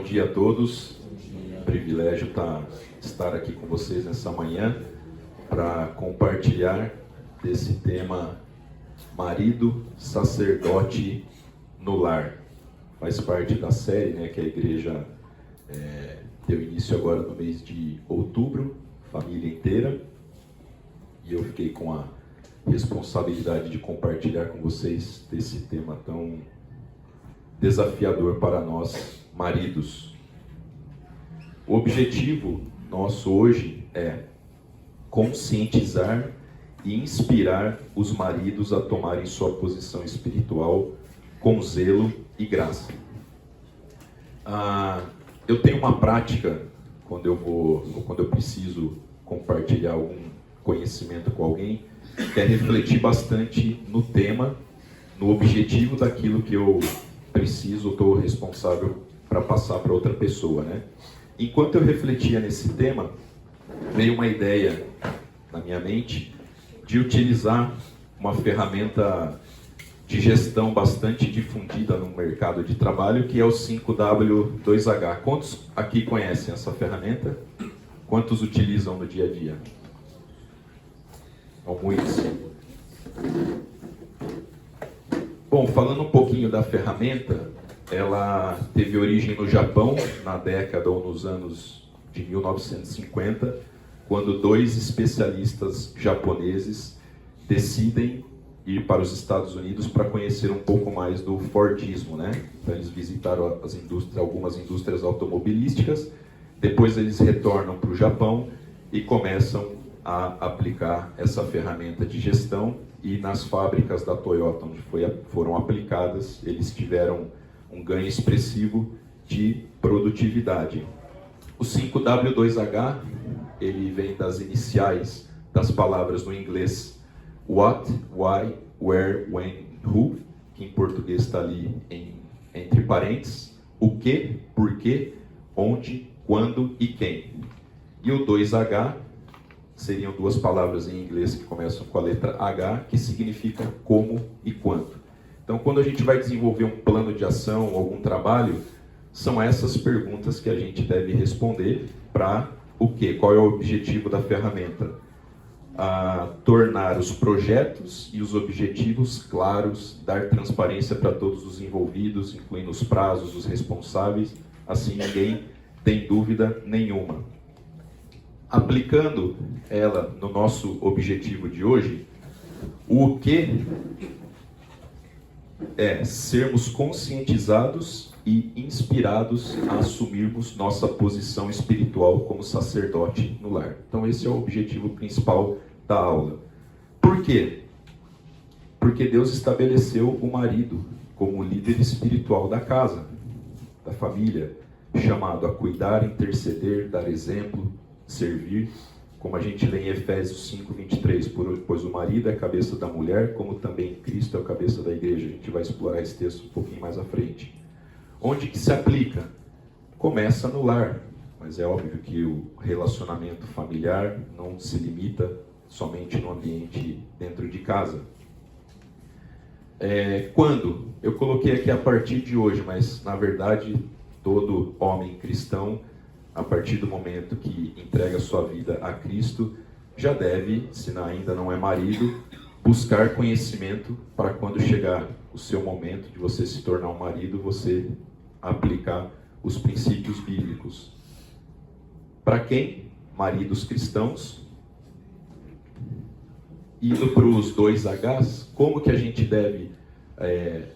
dia a todos. Privilégio estar aqui com vocês nessa manhã para compartilhar desse tema marido, sacerdote no lar. Faz parte da série, né, que a igreja deu início agora no mês de outubro, família inteira, e eu fiquei com a responsabilidade de compartilhar com vocês desse tema tão desafiador para nós, maridos. O objetivo nosso hoje é conscientizar e inspirar os maridos a tomarem sua posição espiritual com zelo e graça. Eu tenho uma prática quando eu preciso compartilhar algum conhecimento com alguém, que é refletir bastante no tema, no objetivo daquilo que eu preciso, estou responsável para passar para outra pessoa, né? Enquanto eu refletia nesse tema, veio uma ideia na minha mente de utilizar uma ferramenta de gestão bastante difundida no mercado de trabalho, que é o 5W2H. Quantos aqui conhecem essa ferramenta? Quantos utilizam no dia a dia? Muitos. Bom, falando um pouquinho da ferramenta, ela teve origem no Japão, na década ou nos anos de 1950, quando dois especialistas japoneses decidem ir para os Estados Unidos para conhecer um pouco mais do Fordismo, né? Então eles visitaram algumas indústrias automobilísticas, depois eles retornam para o Japão e começam a aplicar essa ferramenta de gestão, e nas fábricas da Toyota, onde foram aplicadas, eles tiveram um ganho expressivo de produtividade. O 5W2H, ele vem das iniciais das palavras no inglês what, why, where, when, who, que em português está ali entre parênteses, o que, porquê, onde, quando e quem. E o 2H seriam duas palavras em inglês que começam com a letra H, que significa como e quanto. Então, quando a gente vai desenvolver um plano de ação ou algum trabalho, são essas perguntas que a gente deve responder para o quê? Qual é o objetivo da ferramenta? Tornar os projetos e os objetivos claros, dar transparência para todos os envolvidos, incluindo os prazos, os responsáveis, assim ninguém tem dúvida nenhuma. Aplicando ela no nosso objetivo de hoje, o que é sermos conscientizados e inspirados a assumirmos nossa posição espiritual como sacerdote no lar. Então esse é o objetivo principal da aula. Por quê? Porque Deus estabeleceu o marido como líder espiritual da casa, da família, chamado a cuidar, interceder, dar exemplo, servir, como a gente lê em Efésios 5:23, pois o marido é a cabeça da mulher, como também Cristo é a cabeça da igreja. A gente vai explorar esse texto um pouquinho mais à frente. Onde que se aplica? Começa no lar, mas é óbvio que o relacionamento familiar não se limita somente no ambiente dentro de casa. Quando? Eu coloquei aqui a partir de hoje, mas na verdade todo homem cristão, a partir do momento que entrega sua vida a Cristo, já deve, se ainda não é marido, buscar conhecimento para quando chegar o seu momento de você se tornar um marido, você aplicar os princípios bíblicos. Para quem? Maridos cristãos. Indo para os 2Hs, como que a gente deve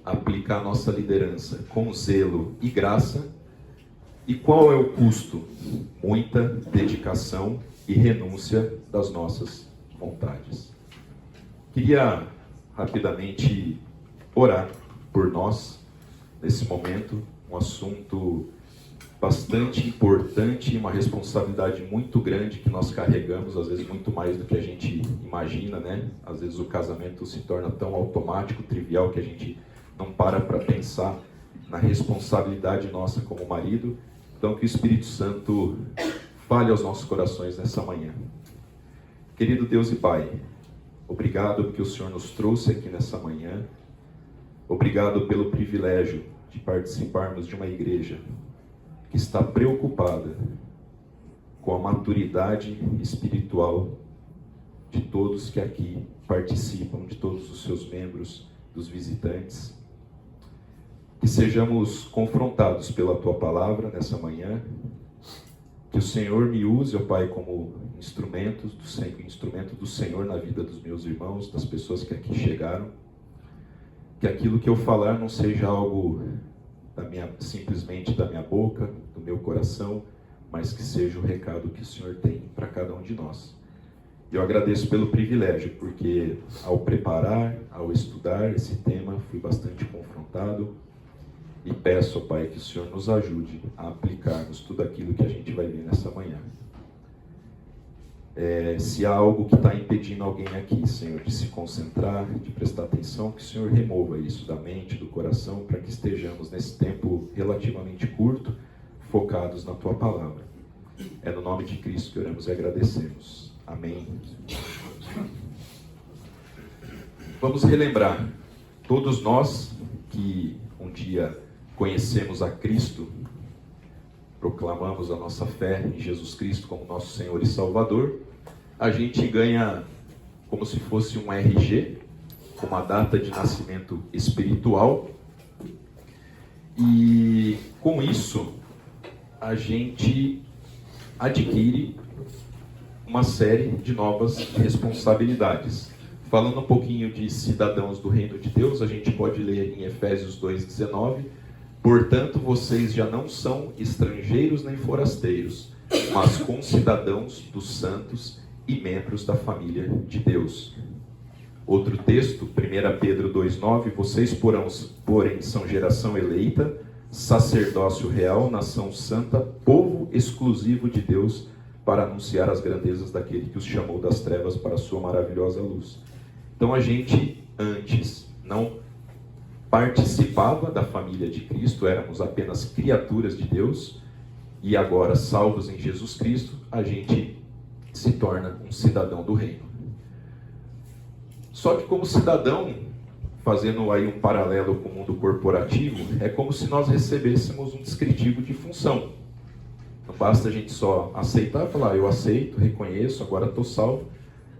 aplicar a nossa liderança? Com zelo e graça. E qual é o custo? Muita dedicação e renúncia das nossas vontades. Queria rapidamente orar por nós nesse momento, um assunto bastante importante, uma responsabilidade muito grande que nós carregamos, às vezes muito mais do que a gente imagina, né? Às vezes o casamento se torna tão automático, trivial, que a gente não para pensar na responsabilidade nossa como marido. Então, que o Espírito Santo fale aos nossos corações nessa manhã. Querido Deus e Pai, obrigado porque o Senhor nos trouxe aqui nessa manhã. Obrigado pelo privilégio de participarmos de uma igreja que está preocupada com a maturidade espiritual de todos que aqui participam, de todos os seus membros, dos visitantes. Que sejamos confrontados pela Tua Palavra nessa manhã. Que o Senhor me use, ó Pai, como instrumento do Senhor na vida dos meus irmãos, das pessoas que aqui chegaram. Que aquilo que eu falar não seja algo simplesmente da minha boca, do meu coração, mas que seja o recado que o Senhor tem para cada um de nós. Eu agradeço pelo privilégio, porque ao preparar, ao estudar esse tema, fui bastante confrontado. E peço, Pai, que o Senhor nos ajude a aplicarmos tudo aquilo que a gente vai ver nessa manhã. Se há algo que está impedindo alguém aqui, Senhor, de se concentrar, de prestar atenção, que o Senhor remova isso da mente, do coração, para que estejamos nesse tempo relativamente curto, focados na Tua Palavra. É no nome de Cristo que oramos e agradecemos. Amém. Vamos relembrar, todos nós que um dia conhecemos a Cristo, proclamamos a nossa fé em Jesus Cristo como nosso Senhor e Salvador, a gente ganha como se fosse um RG, uma data de nascimento espiritual, e com isso a gente adquire uma série de novas responsabilidades. Falando um pouquinho de cidadãos do reino de Deus, a gente pode ler em Efésios 2,19: portanto, vocês já não são estrangeiros nem forasteiros, mas concidadãos dos santos e membros da família de Deus. Outro texto, 1 Pedro 2,9: vocês, porém, são geração eleita, sacerdócio real, nação santa, povo exclusivo de Deus, para anunciar as grandezas daquele que os chamou das trevas para a sua maravilhosa luz. Então a gente antes não participava da família de Cristo, éramos apenas criaturas de Deus, e agora, salvos em Jesus Cristo, a gente se torna um cidadão do reino. Só que como cidadão, fazendo aí um paralelo com o mundo corporativo, é como se nós recebêssemos um descritivo de função. Não basta a gente só aceitar, falar, eu aceito, reconheço, agora estou salvo.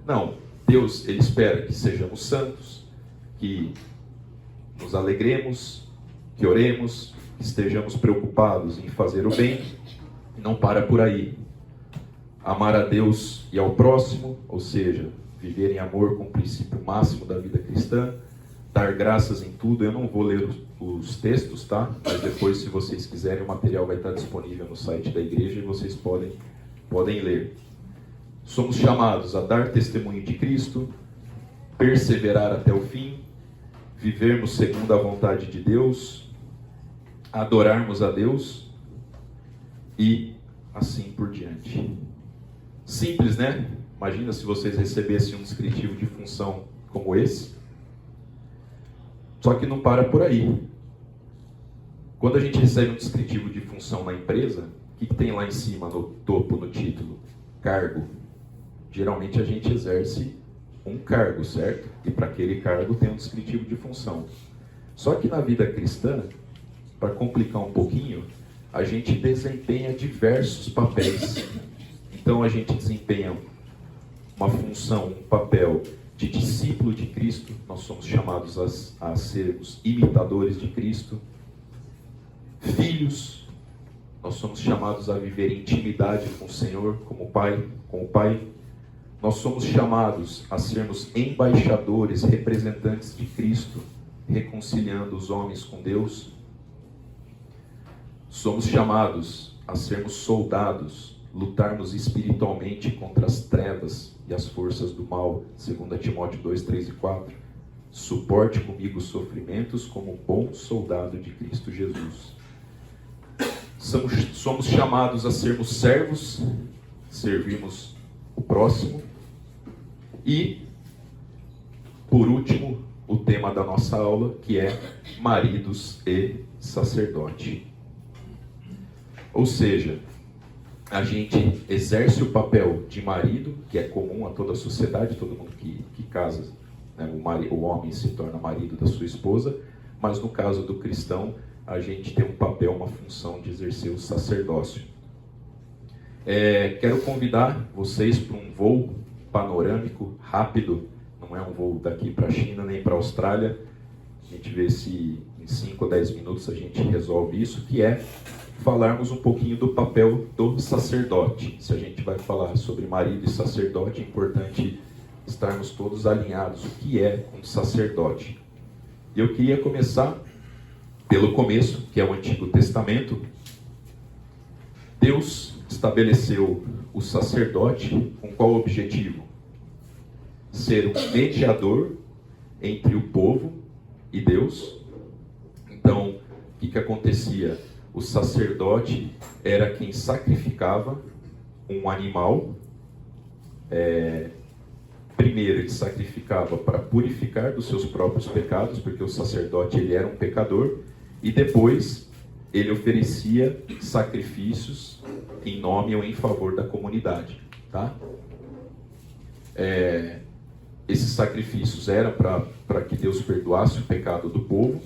Não, Deus, Ele espera que sejamos santos, que nos alegremos, que oremos, que estejamos preocupados em fazer o bem. Não para por aí. Amar a Deus e ao próximo, ou seja, viver em amor com o princípio máximo da vida cristã, dar graças em tudo. Eu não vou ler os textos, tá? Mas depois, se vocês quiserem, o material vai estar disponível no site da igreja e vocês podem ler. Somos chamados a dar testemunho de Cristo, perseverar até o fim, vivermos segundo a vontade de Deus, adorarmos a Deus e assim por diante. Simples, né? Imagina se vocês recebessem um descritivo de função como esse. Só que não para por aí. Quando a gente recebe um descritivo de função na empresa, o que tem lá em cima, no topo, no título? Cargo. Geralmente a gente exerce um cargo, certo? E para aquele cargo tem um descritivo de função. Só que na vida cristã, para complicar um pouquinho, a gente desempenha diversos papéis. Então a gente desempenha uma função, um papel de discípulo de Cristo. Nós somos chamados a sermos imitadores de Cristo. Filhos, nós somos chamados a viver em intimidade com o Senhor, com o Pai. Nós somos chamados a sermos embaixadores, representantes de Cristo, reconciliando os homens com Deus. Somos chamados a sermos soldados, lutarmos espiritualmente contra as trevas e as forças do mal, 2 Timóteo 2, 3 e 4. Suporte comigo os sofrimentos como bom soldado de Cristo Jesus. Somos chamados a sermos servos, servirmos o próximo. E, por último, o tema da nossa aula, que é maridos e sacerdote. Ou seja, a gente exerce o papel de marido, que é comum a toda a sociedade, todo mundo que casa, né, o homem se torna marido da sua esposa, mas no caso do cristão, a gente tem um papel, uma função de exercer o sacerdócio. Quero convidar vocês para um voo panorâmico, rápido, não é um voo daqui para a China nem para a Austrália. A gente vê se em 5 ou 10 minutos a gente resolve isso, que é falarmos um pouquinho do papel do sacerdote. Se a gente vai falar sobre marido e sacerdote, é importante estarmos todos alinhados o que é um sacerdote. Eu queria começar pelo começo, que é o Antigo Testamento. Deus estabeleceu o sacerdote com qual objetivo? Ser um mediador entre o povo e Deus. Então, o que acontecia? O sacerdote era quem sacrificava um animal. Primeiro, ele sacrificava para purificar dos seus próprios pecados, porque o sacerdote ele era um pecador, e depois ele oferecia sacrifícios em nome ou em favor da comunidade. Tá? Esses sacrifícios eram para que Deus perdoasse o pecado do povo.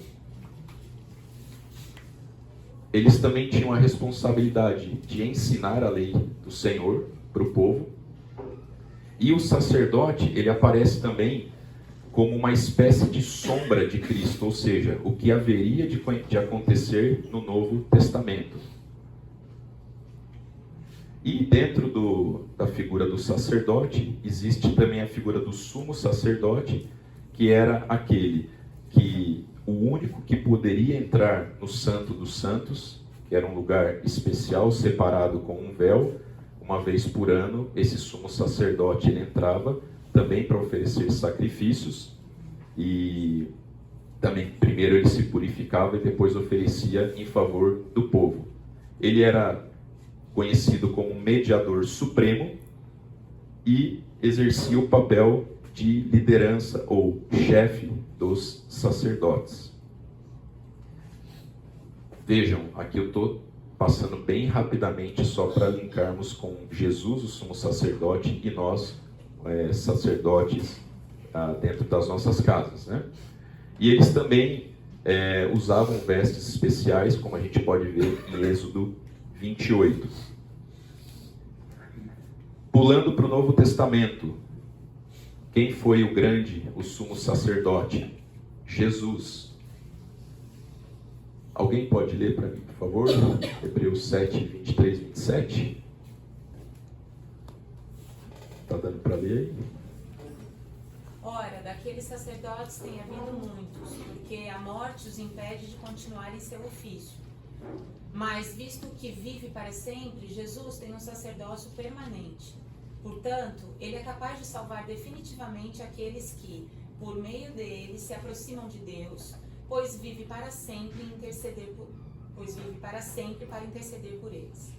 Eles também tinham a responsabilidade de ensinar a lei do Senhor para o povo. E o sacerdote, ele aparece também como uma espécie de sombra de Cristo, ou seja, o que haveria de acontecer no Novo Testamento. E dentro da figura do sacerdote, existe também a figura do sumo sacerdote, que era aquele que o único que poderia entrar no Santo dos Santos, que era um lugar especial, separado com um véu. Uma vez por ano, esse sumo sacerdote ele entrava também para oferecer sacrifícios, e também primeiro ele se purificava e depois oferecia em favor do povo. Ele era conhecido como mediador supremo e exercia o papel de liderança ou chefe dos sacerdotes. Vejam, aqui eu estou passando bem rapidamente só para linkarmos com Jesus, o sumo sacerdote, e nós, sacerdotes, dentro das nossas casas, né? E eles também usavam vestes especiais, como a gente pode ver em Êxodo 28. Pulando para o Novo Testamento, quem foi o sumo sacerdote? Jesus. Alguém pode ler para mim, por favor? Hebreus 7, 23, 27. Está dando para ler aí? Ora, daqueles sacerdotes tem havido muitos, porque a morte os impede de continuar em seu ofício. Mas, visto que vive para sempre, Jesus tem um sacerdócio permanente. Portanto, ele é capaz de salvar definitivamente aqueles que, por meio dele, se aproximam de Deus, pois vive para sempre para interceder por eles.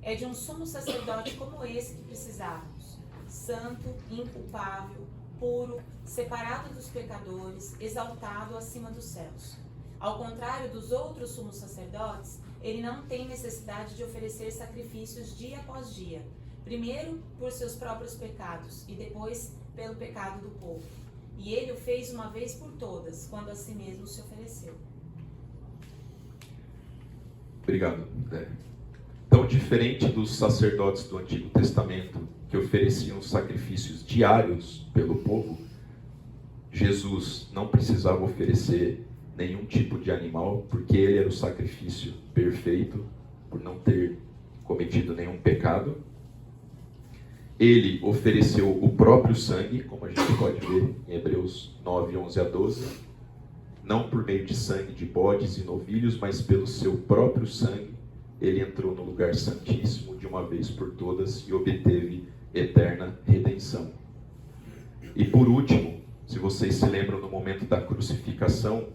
É de um sumo sacerdote como esse que precisávamos, santo, inculpável, puro, separado dos pecadores, exaltado acima dos céus. Ao contrário dos outros sumos sacerdotes, ele não tem necessidade de oferecer sacrifícios dia após dia, primeiro por seus próprios pecados e depois pelo pecado do povo. E ele o fez uma vez por todas, quando a si mesmo se ofereceu. Obrigado. Então, diferente dos sacerdotes do Antigo Testamento, que ofereciam sacrifícios diários pelo povo, Jesus não precisava oferecer nenhum tipo de animal, porque ele era o sacrifício perfeito, por não ter cometido nenhum pecado. Ele ofereceu o próprio sangue, como a gente pode ver em Hebreus 9, 11 a 12, não por meio de sangue de bodes e novilhos, mas pelo seu próprio sangue, ele entrou no lugar santíssimo de uma vez por todas e obteve eterna redenção. E por último, se vocês se lembram no momento da crucificação,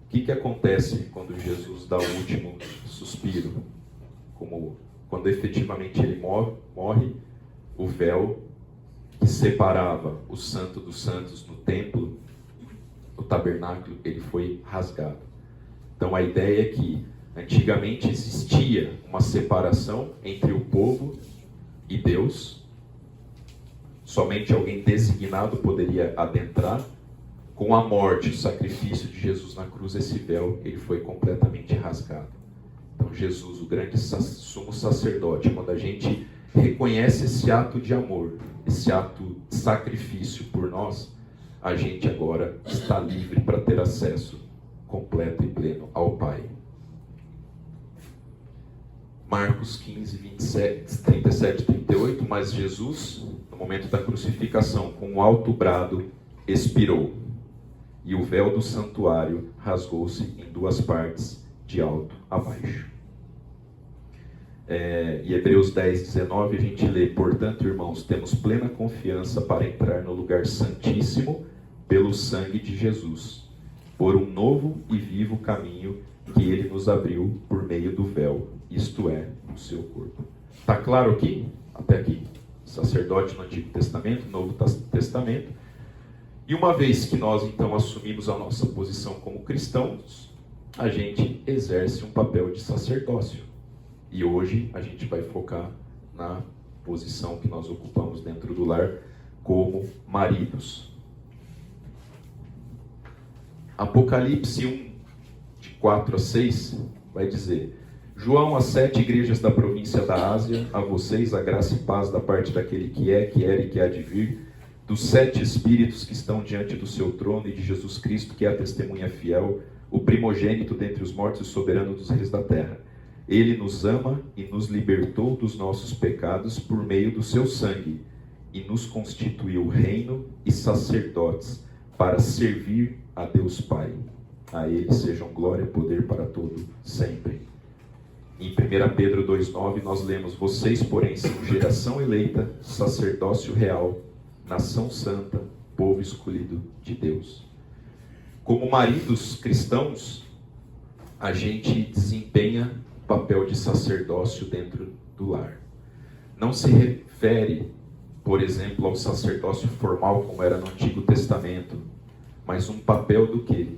o que acontece quando Jesus dá o último suspiro? Quando efetivamente ele morre, o véu que separava o Santo dos Santos no templo, no tabernáculo, ele foi rasgado. Então a ideia é que antigamente existia uma separação entre o povo e Deus. Somente alguém designado poderia adentrar Com a morte, o sacrifício de Jesus na cruz, esse véu ele foi completamente rasgado. Então Jesus, o grande sumo sacerdote, quando a gente reconhece esse ato de amor, esse ato de sacrifício por nós, a gente agora está livre para ter acesso completo e pleno ao Pai. Marcos 15, 27, 37 e 38, mas Jesus, no momento da crucificação, com um alto brado, expirou. E o véu do santuário rasgou-se em duas partes, de alto a baixo. E Hebreus 10, 19, a gente lê: portanto, irmãos, temos plena confiança para entrar no lugar santíssimo pelo sangue de Jesus, por um novo e vivo caminho que ele nos abriu por meio do véu, isto é, o seu corpo. Está claro aqui? Até aqui. Sacerdote no Antigo Testamento, Novo Testamento. E uma vez que nós então assumimos a nossa posição como cristãos, a gente exerce um papel de sacerdócio. E hoje a gente vai focar na posição que nós ocupamos dentro do lar como maridos. Apocalipse 1, de 4 a 6, vai dizer: João, às 7 igrejas da província da Ásia, a vocês a graça e paz da parte daquele que é, que era e que há de vir, dos 7 espíritos que estão diante do seu trono e de Jesus Cristo, que é a testemunha fiel, o primogênito dentre os mortos e soberano dos reis da terra. Ele nos ama e nos libertou dos nossos pecados por meio do seu sangue e nos constituiu reino e sacerdotes para servir a Deus Pai. A ele sejam glória e poder para todo sempre. Em 1 Pedro 2,9 nós lemos: vocês, porém, são geração eleita, sacerdócio real, nação santa, povo escolhido de Deus. Como maridos cristãos, a gente desempenha o papel de sacerdócio dentro do lar. Não se refere, por exemplo, ao sacerdócio formal como era no Antigo Testamento, mas um papel do quê?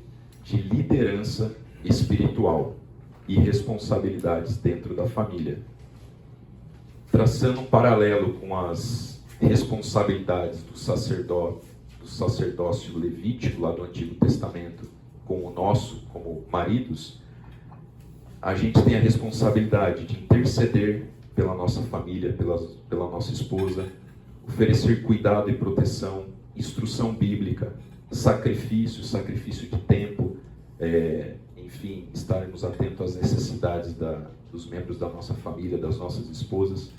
De liderança espiritual e responsabilidades dentro da família. Traçando um paralelo com as responsabilidades do sacerdócio levítico lá do Antigo Testamento com o nosso, como maridos, a gente tem a responsabilidade de interceder pela nossa família, pela nossa esposa, oferecer cuidado e proteção, instrução bíblica, sacrifício de tempo, enfim, estarmos atentos às necessidades dos membros da nossa família, das nossas esposas.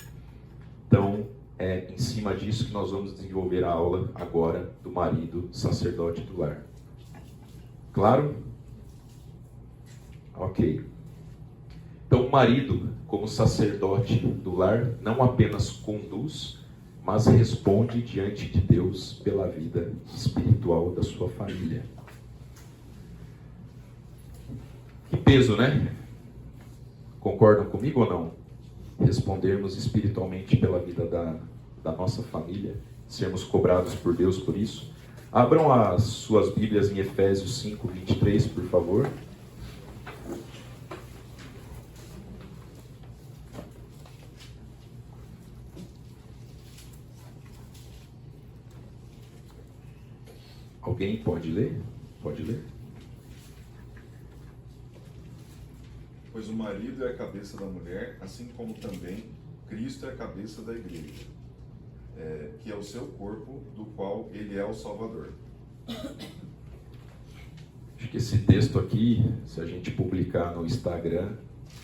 Então, é em cima disso que nós vamos desenvolver a aula agora do marido sacerdote do lar. Claro? Ok. Então, o marido, como sacerdote do lar, não apenas conduz, mas responde diante de Deus pela vida espiritual da sua família. Que peso, né? Concordam comigo ou não? Respondermos espiritualmente pela vida da nossa família, sermos cobrados por Deus por isso. Abram as suas Bíblias em Efésios 5, 23, por favor. Alguém pode ler? Pode ler? Pois o marido é a cabeça da mulher, assim como também Cristo é a cabeça da igreja, que é o seu corpo, do qual ele é o Salvador. Acho que esse texto aqui, se a gente publicar no Instagram,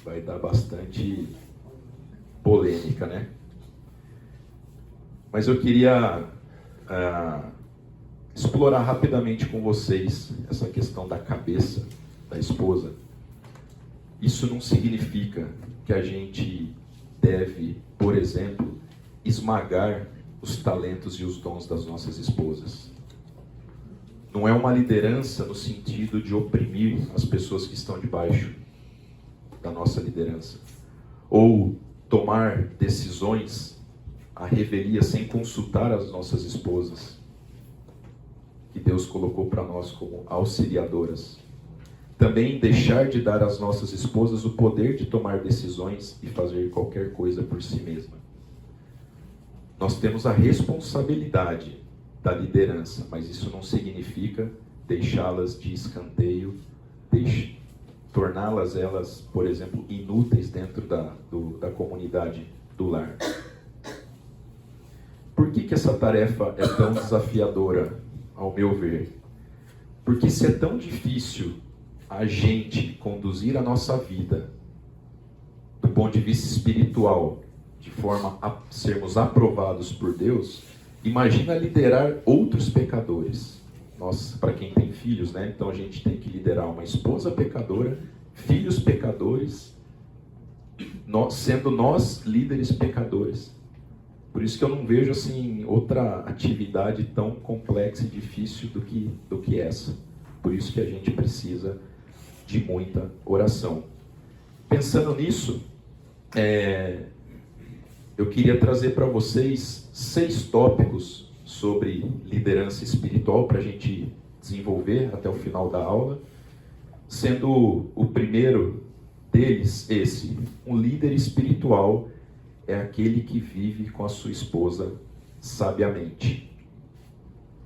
vai dar bastante polêmica, né? Mas eu queria explorar rapidamente com vocês essa questão da cabeça da esposa. Isso não significa que a gente deve, por exemplo, esmagar os talentos e os dons das nossas esposas. Não é uma liderança no sentido de oprimir as pessoas que estão debaixo da nossa liderança. Ou tomar decisões à revelia sem consultar as nossas esposas, que Deus colocou para nós como auxiliadoras. Também deixar de dar às nossas esposas o poder de tomar decisões e fazer qualquer coisa por si mesma. Nós temos a responsabilidade da liderança, mas isso não significa deixá-las de escanteio, torná-las, elas, por exemplo, inúteis dentro da comunidade do lar. Por que essa tarefa é tão desafiadora, ao meu ver? Porque se é tão difícil a gente conduzir a nossa vida do ponto de vista espiritual, de forma a sermos aprovados por Deus, imagina liderar outros pecadores. Nós, para quem tem filhos, né? Então a gente tem que liderar uma esposa pecadora, filhos pecadores, sendo nós líderes pecadores. Por isso que eu não vejo assim outra atividade tão complexa e difícil do que essa. Por isso que a gente precisa de muita oração. Pensando nisso, eu queria trazer para vocês 6 tópicos sobre liderança espiritual para a gente desenvolver até o final da aula, sendo o primeiro deles esse: um líder espiritual é aquele que vive com a sua esposa sabiamente.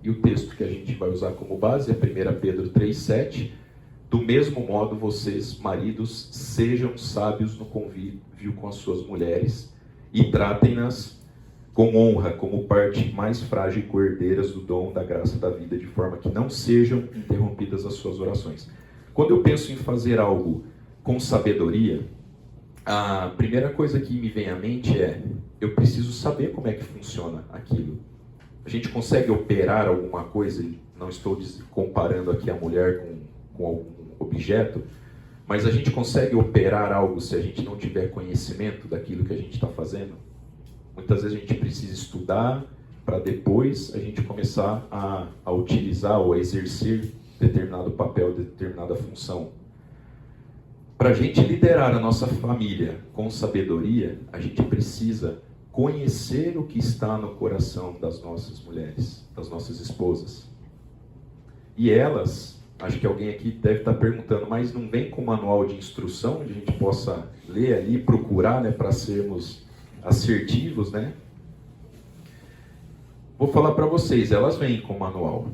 E o texto que a gente vai usar como base é 1 Pedro 3,7. Do mesmo modo, vocês, maridos, sejam sábios no convívio com as suas mulheres e tratem-nas com honra, como parte mais frágil e coerdeiras do dom da graça da vida, de forma que não sejam interrompidas as suas orações. Quando eu penso em fazer algo com sabedoria, a primeira coisa que me vem à mente é: eu preciso saber como é que funciona aquilo. A gente consegue operar alguma coisa, não estou comparando aqui a mulher com algum objeto, mas a gente consegue operar algo se a gente não tiver conhecimento daquilo que a gente está fazendo? Muitas vezes a gente precisa estudar para depois a gente começar a utilizar ou a exercer determinado papel, determinada função. Para a gente liderar a nossa família com sabedoria, a gente precisa conhecer o que está no coração das nossas mulheres, das nossas esposas. E elas, acho que alguém aqui deve estar perguntando, mas não vem com manual de instrução, onde a gente possa ler ali, procurar, né, para sermos assertivos, né? Vou falar para vocês, elas vêm com manual,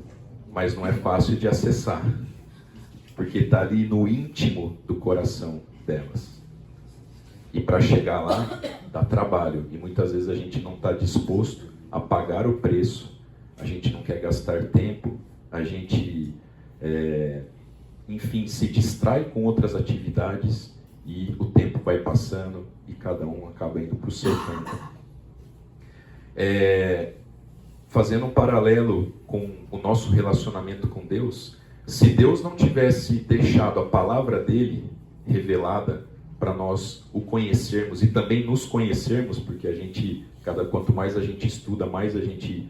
mas não é fácil de acessar, porque está ali no íntimo do coração delas. E para chegar lá, dá trabalho, e muitas vezes a gente não está disposto a pagar o preço, a gente não quer gastar tempo, a gente, enfim, se distrai com outras atividades, e o tempo vai passando, e cada um acaba indo para o seu canto. Fazendo um paralelo com o nosso relacionamento com Deus, se Deus não tivesse deixado a palavra dele revelada para nós o conhecermos e também nos conhecermos, porque quanto mais a gente estuda, mais a gente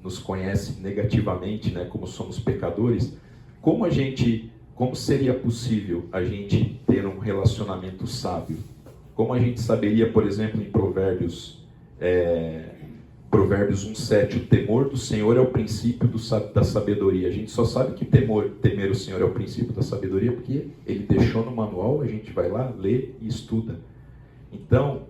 nos conhece negativamente, né, como somos pecadores, como seria possível a gente ter um relacionamento sábio? Como a gente saberia, por exemplo, em Provérbios 1,7, o temor do Senhor é o princípio da sabedoria. A gente só sabe que temer o Senhor é o princípio da sabedoria porque ele deixou no manual, a gente vai lá, lê e estuda. Então,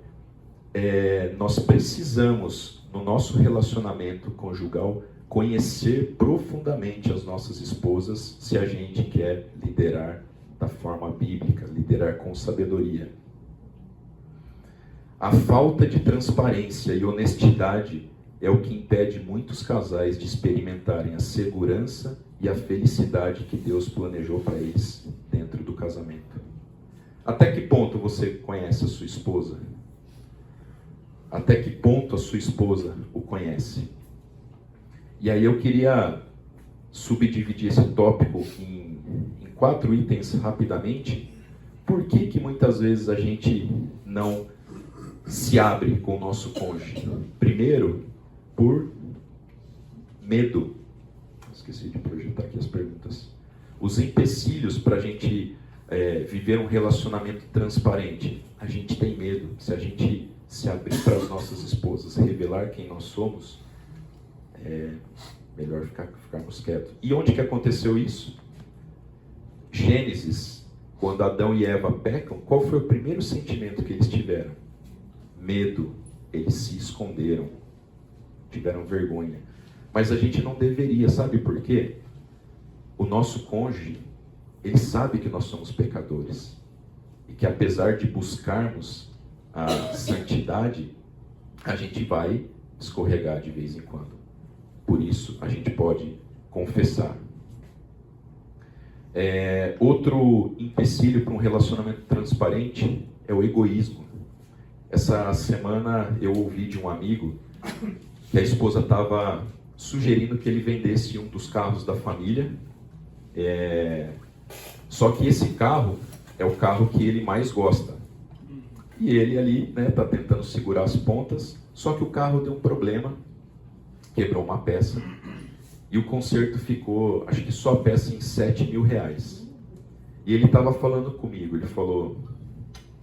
nós precisamos, no nosso relacionamento conjugal, conhecer profundamente as nossas esposas se a gente quer liderar da forma bíblica, liderar com sabedoria. A falta de transparência e honestidade é o que impede muitos casais de experimentarem a segurança e a felicidade que Deus planejou para eles dentro do casamento. Até que ponto você conhece a sua esposa? Até que ponto a sua esposa o conhece? E aí eu queria subdividir esse tópico em 4 itens rapidamente. Por que muitas vezes a gente não se abre com o nosso cônjuge? Primeiro, por medo. Esqueci de projetar aqui as perguntas. Os empecilhos para a gente viver um relacionamento transparente. A gente tem medo. Se a gente se abrir para as nossas esposas, revelar quem nós somos, é melhor ficarmos quietos. E onde que aconteceu isso? Gênesis, quando Adão e Eva pecam, qual foi o primeiro sentimento que eles tiveram? Medo. Eles se esconderam, tiveram vergonha. Mas a gente não deveria, sabe por quê? o nosso cônjuge, ele sabe que nós somos pecadores. E que apesar de buscarmos a santidade, a gente vai escorregar de vez em quando. Por isso, a gente pode confessar. Outro empecilho para um relacionamento transparente é o egoísmo. Essa semana eu ouvi de um amigo que a esposa estava sugerindo que ele vendesse um dos carros da família. Só que esse carro é o carro que ele mais gosta. E ele ali está tentando segurar as pontas, só que o carro deu um problema, quebrou uma peça. E o conserto ficou, acho que só a peça em R$7.000. E ele estava falando comigo, ele falou,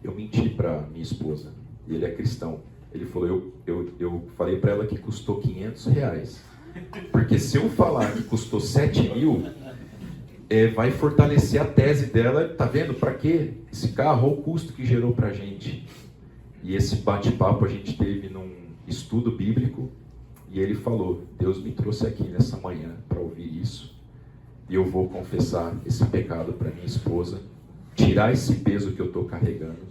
eu menti para minha esposa, ele é cristão. Ele falou, eu falei para ela que custou R$500. Porque se eu falar que custou 7.000, vai fortalecer a tese dela, tá vendo? Para quê? Esse carro, olha o custo que gerou para a gente. E esse bate-papo a gente teve num estudo bíblico, e ele falou, Deus me trouxe aqui nessa manhã para ouvir isso, e eu vou confessar esse pecado para minha esposa, tirar esse peso que eu estou carregando.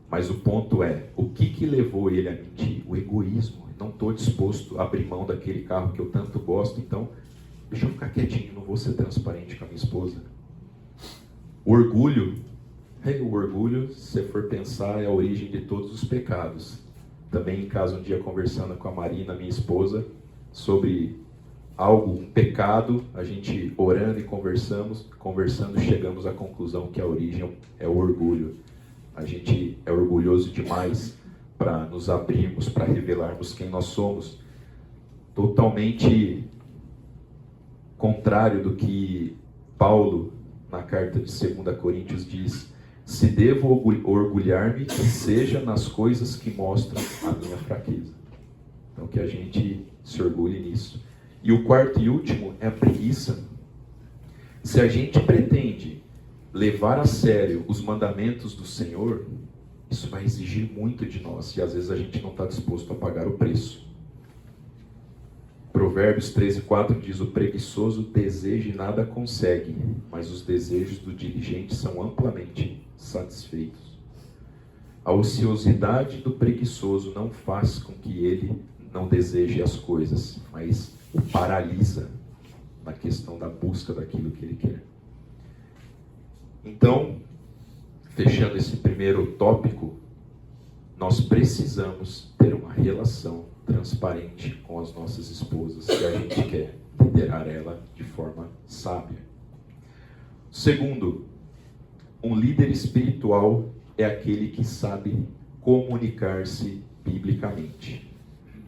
Mas o ponto é, o que levou ele a mentir? O egoísmo. Não estou disposto a abrir mão daquele carro que eu tanto gosto, então deixa eu ficar quietinho, não vou ser transparente com a minha esposa. O orgulho, se você for pensar, é a origem de todos os pecados. Também em casa, um dia conversando com a Marina, minha esposa, sobre um pecado, a gente orando e conversando, chegamos à conclusão que a origem é o orgulho. A gente é orgulhoso demais para nos abrirmos, para revelarmos quem nós somos. Totalmente contrário do que Paulo, na carta de 2 Coríntios, diz: se devo orgulhar-me, que seja nas coisas que mostram a minha fraqueza. Então que a gente se orgulhe nisso. E o quarto e último é a preguiça. Se a gente pretende levar a sério os mandamentos do Senhor, isso vai exigir muito de nós, e às vezes a gente não está disposto a pagar o preço. Provérbios 13:4 diz: o preguiçoso deseja e nada consegue, mas os desejos do diligente são amplamente satisfeitos. A ociosidade do preguiçoso não faz com que ele não deseje as coisas, mas o paralisa na questão da busca daquilo que ele quer. Então, fechando esse primeiro tópico, nós precisamos ter uma relação transparente com as nossas esposas, se a gente quer liderar ela de forma sábia. Segundo, um líder espiritual é aquele que sabe comunicar-se biblicamente.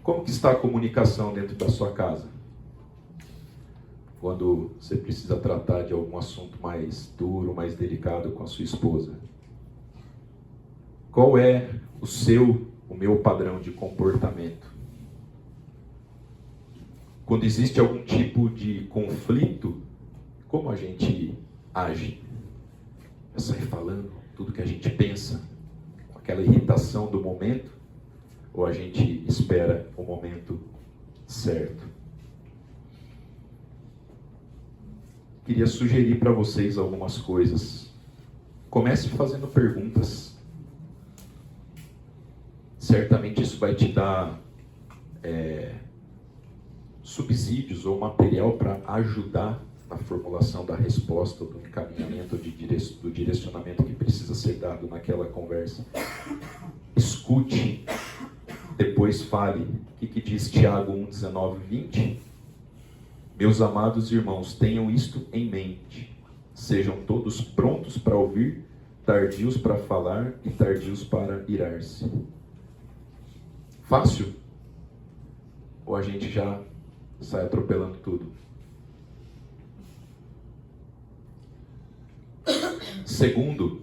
Como que está a comunicação dentro da sua casa? Quando você precisa tratar de algum assunto mais duro, mais delicado com a sua esposa. Qual é o meu padrão de comportamento? Quando existe algum tipo de conflito, como a gente age? É sair falando tudo que a gente pensa, com aquela irritação do momento, ou a gente espera o momento certo? Queria sugerir para vocês algumas coisas. Comece fazendo perguntas. Certamente isso vai te dar subsídios ou material para ajudar na formulação da resposta, do encaminhamento, do direcionamento que precisa ser dado naquela conversa. Escute, depois fale. O que diz Tiago 1:19-20? Meus amados irmãos, tenham isto em mente. Sejam todos prontos para ouvir, tardios para falar e tardios para irar-se. Fácil? Ou a gente já sai atropelando tudo? Segundo,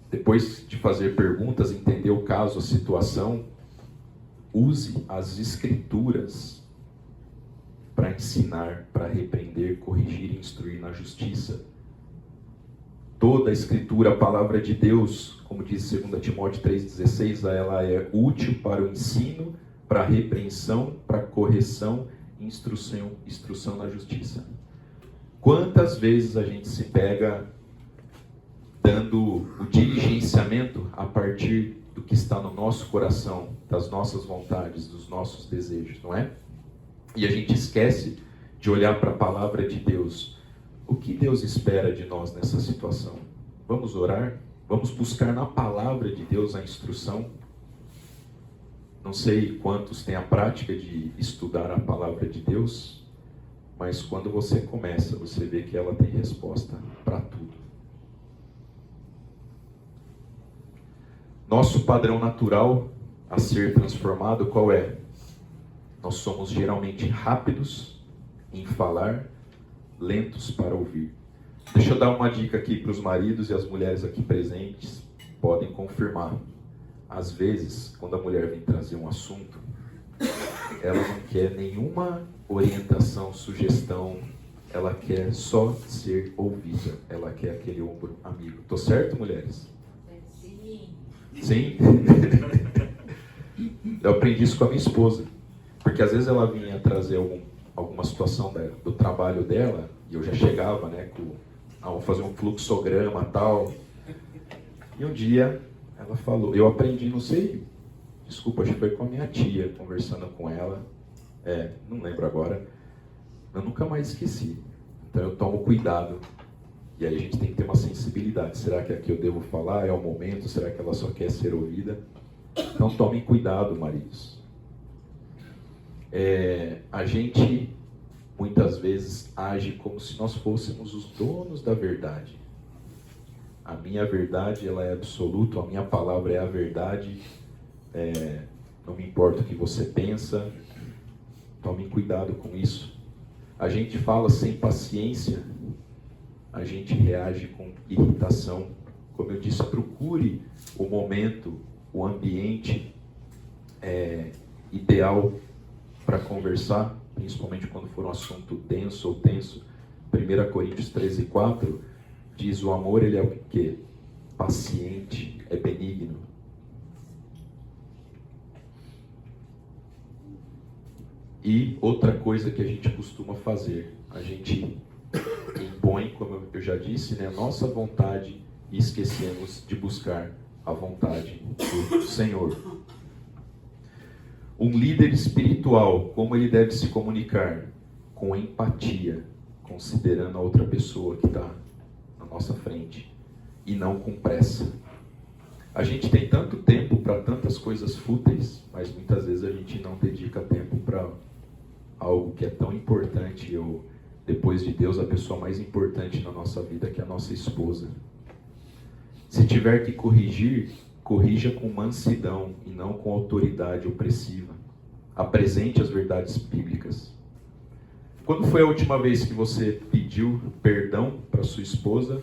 depois de fazer perguntas, entender o caso, a situação, use as escrituras para ensinar, para repreender, corrigir e instruir na justiça. Toda a escritura, a palavra de Deus, como diz 2 Timóteo 3,16, ela é útil para o ensino, para a repreensão, para a correção e instrução na justiça. Quantas vezes a gente se pega dando o diligenciamento a partir do que está no nosso coração, das nossas vontades, dos nossos desejos, não é? E a gente esquece de olhar para a palavra de Deus. O que Deus espera de nós nessa situação? Vamos orar? Vamos buscar na palavra de Deus a instrução? Não sei quantos têm a prática de estudar a palavra de Deus, mas quando você começa, você vê que ela tem resposta para tudo. Nosso padrão natural a ser transformado, qual é? Nós somos geralmente rápidos em falar, lentos para ouvir. Deixa eu dar uma dica aqui para os maridos e as mulheres aqui presentes, podem confirmar. Às vezes, quando a mulher vem trazer um assunto, ela não quer nenhuma orientação, sugestão, ela quer só ser ouvida, ela quer aquele ombro amigo. Tô certo, mulheres? Sim. Sim? Eu aprendi isso com a minha esposa, porque às vezes ela vinha trazer alguma situação do trabalho dela, e eu já chegava, né, vamos fazer um fluxograma e tal. E um dia ela falou, eu aprendi, não sei, desculpa, acho que foi com a minha tia, conversando com ela, não lembro agora, eu nunca mais esqueci. Então eu tomo cuidado, e aí a gente tem que ter uma sensibilidade. Será que aqui eu devo falar? É o momento? Será que ela só quer ser ouvida? Então tomem cuidado, maridos. A gente muitas vezes age como se nós fôssemos os donos da verdade. A minha verdade, ela é absoluta, a minha palavra é a verdade, não me importa o que você pensa. Tomem cuidado com isso. A gente fala sem paciência, a gente reage com irritação. Como eu disse, procure o momento, o ambiente ideal para conversar, principalmente quando for um assunto denso ou tenso. 1 Coríntios 13:4 diz: o amor, ele é o quê? Paciente, é benigno. E outra coisa que a gente costuma fazer, a gente impõe, como eu já disse, né, a nossa vontade, e esquecemos de buscar a vontade do Senhor. Um líder espiritual, como ele deve se comunicar? Com empatia, considerando a outra pessoa que está na nossa frente, e não com pressa. A gente tem tanto tempo para tantas coisas fúteis, mas muitas vezes a gente não dedica tempo para algo que é tão importante. Depois de Deus, a pessoa mais importante na nossa vida, que é a nossa esposa. Se tiver que corrigir, corrija com mansidão e não com autoridade opressiva. Apresente as verdades bíblicas. Quando foi a última vez que você pediu perdão para sua esposa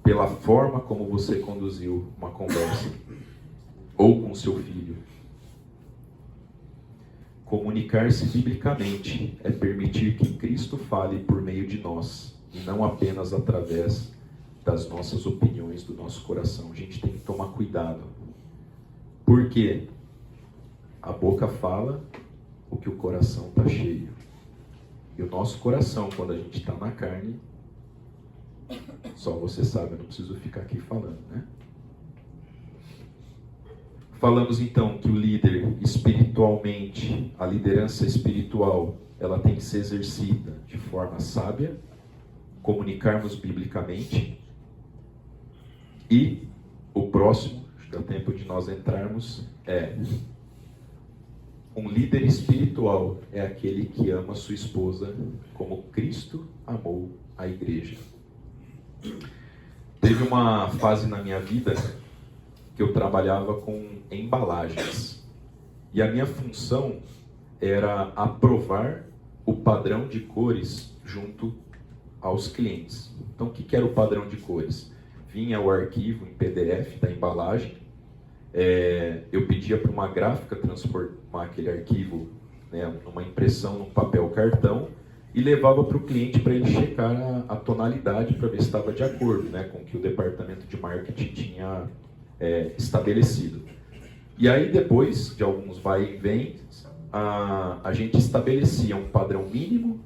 pela forma como você conduziu uma conversa? Ou com seu filho? Comunicar-se biblicamente é permitir que Cristo fale por meio de nós, e não apenas através das nossas opiniões, do nosso coração. A gente tem que tomar cuidado. Por quê? A boca fala o que o coração está cheio. E o nosso coração, quando a gente está na carne, só você sabe, eu não preciso ficar aqui falando, né? Falamos então que o líder espiritualmente, a liderança espiritual, ela tem que ser exercida de forma sábia, comunicarmos biblicamente. E o próximo, dá tempo de nós entrarmos, um líder espiritual é aquele que ama sua esposa como Cristo amou a igreja. Teve uma fase na minha vida que eu trabalhava com embalagens. E a minha função era aprovar o padrão de cores junto aos clientes. Então, o que era o padrão de cores? Vinha o arquivo em PDF da embalagem, eu pedia para uma gráfica transformar aquele arquivo, né, numa impressão, num papel cartão, e levava para o cliente para ele checar a tonalidade para ver se estava de acordo, né, com o que o departamento de marketing tinha estabelecido. E aí, depois de alguns vai e vem, a gente estabelecia um padrão mínimo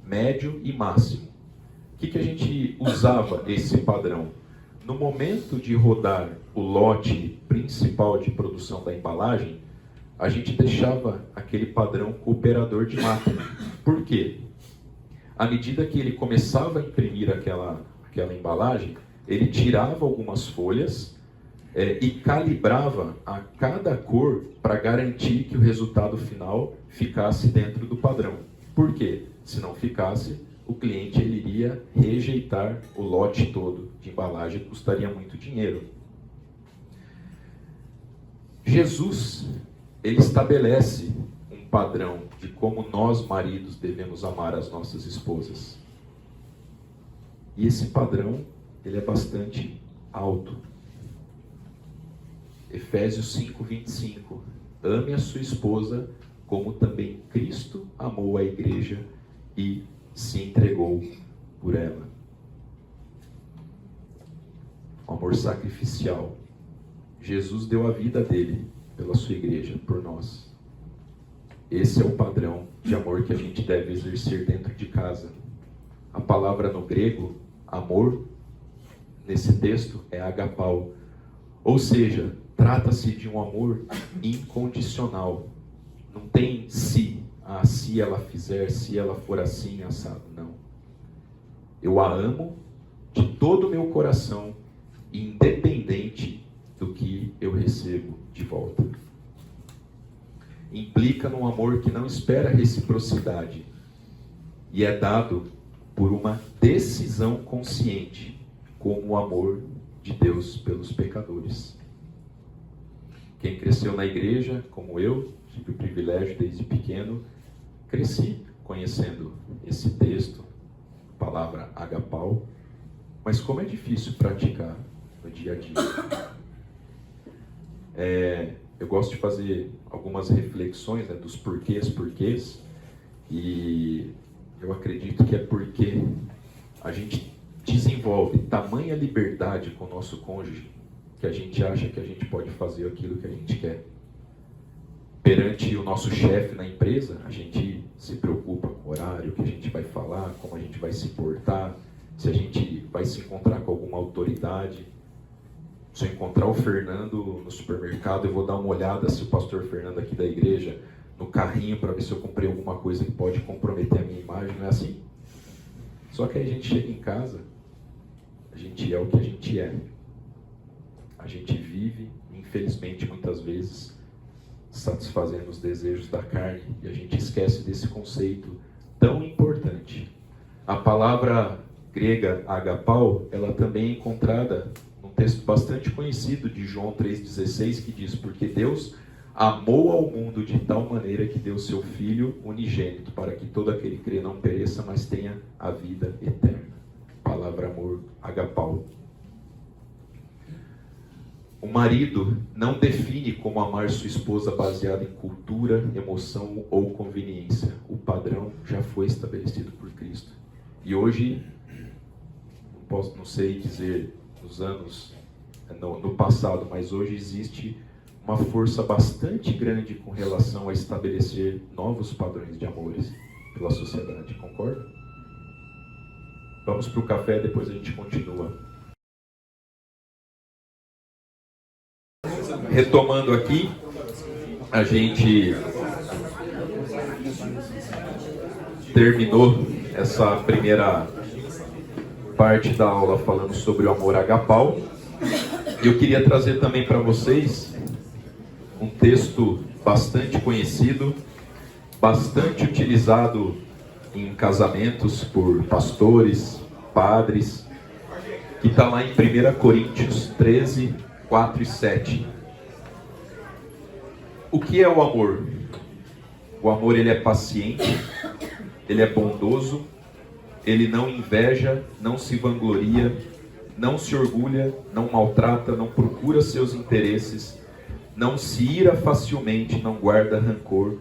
médio e máximo. O que a gente usava esse padrão? No momento de rodar o lote principal de produção da embalagem, a gente deixava aquele padrão com o operador de máquina. Por quê? À medida que ele começava a imprimir aquela embalagem, ele tirava algumas folhas e calibrava a cada cor para garantir que o resultado final ficasse dentro do padrão. Por quê? Se não ficasse, o cliente ele iria rejeitar o lote todo de embalagem, custaria muito dinheiro. Jesus, ele estabelece um padrão de como nós, maridos, devemos amar as nossas esposas. E esse padrão, ele é bastante alto. Efésios 5:25. Ame a sua esposa como também Cristo amou a igreja e se entregou por ela. O amor sacrificial. Jesus deu a vida dele pela sua igreja, por nós. Esse é o padrão de amor que a gente deve exercer dentro de casa. A palavra no grego, amor, nesse texto é agapau. Ou seja, trata-se de um amor incondicional. Não tem se. Se ela fizer, se ela for assim, assado. Não. Eu a amo de todo o meu coração, independente do que eu recebo de volta. Implica num amor que não espera reciprocidade e é dado por uma decisão consciente, como o amor de Deus pelos pecadores. Quem cresceu na igreja, como eu, tive o privilégio desde pequeno, cresci conhecendo esse texto, a palavra agapau, mas como é difícil praticar no dia a dia. Eu gosto de fazer algumas reflexões, né, dos porquês, e eu acredito que é porque a gente desenvolve tamanha liberdade com o nosso cônjuge que a gente acha que a gente pode fazer aquilo que a gente quer. Perante o nosso chefe na empresa, a gente se preocupa com o horário, o que a gente vai falar, como a gente vai se portar, se a gente vai se encontrar com alguma autoridade. Se eu encontrar o Fernando no supermercado, eu vou dar uma olhada se o pastor Fernando aqui da igreja, no carrinho, para ver se eu comprei alguma coisa que pode comprometer a minha imagem, não é assim? Só que aí a gente chega em casa, a gente é o que a gente é. A gente vive, infelizmente, muitas vezes, satisfazendo os desejos da carne, e a gente esquece desse conceito tão importante. A palavra grega agapau, ela também é encontrada num texto bastante conhecido de João 3,16, que diz: porque Deus amou ao mundo de tal maneira que deu seu Filho unigênito, para que todo aquele que crê não pereça, mas tenha a vida eterna. Palavra amor, agapau. O marido não define como amar sua esposa baseado em cultura, emoção ou conveniência. O padrão já foi estabelecido por Cristo. E hoje, não sei dizer nos anos, no passado, mas hoje existe uma força bastante grande com relação a estabelecer novos padrões de amores pela sociedade. Concorda? Vamos para o café, depois a gente continua. Retomando aqui, a gente terminou essa primeira parte da aula falando sobre o amor agapau. E eu queria trazer também para vocês um texto bastante conhecido, bastante utilizado em casamentos por pastores, padres, que está lá em 1 Coríntios 13, 4 e 7. O que é o amor? O amor, ele é paciente, ele é bondoso, ele não inveja, não se vangloria, não se orgulha, não maltrata, não procura seus interesses, não se ira facilmente, não guarda rancor.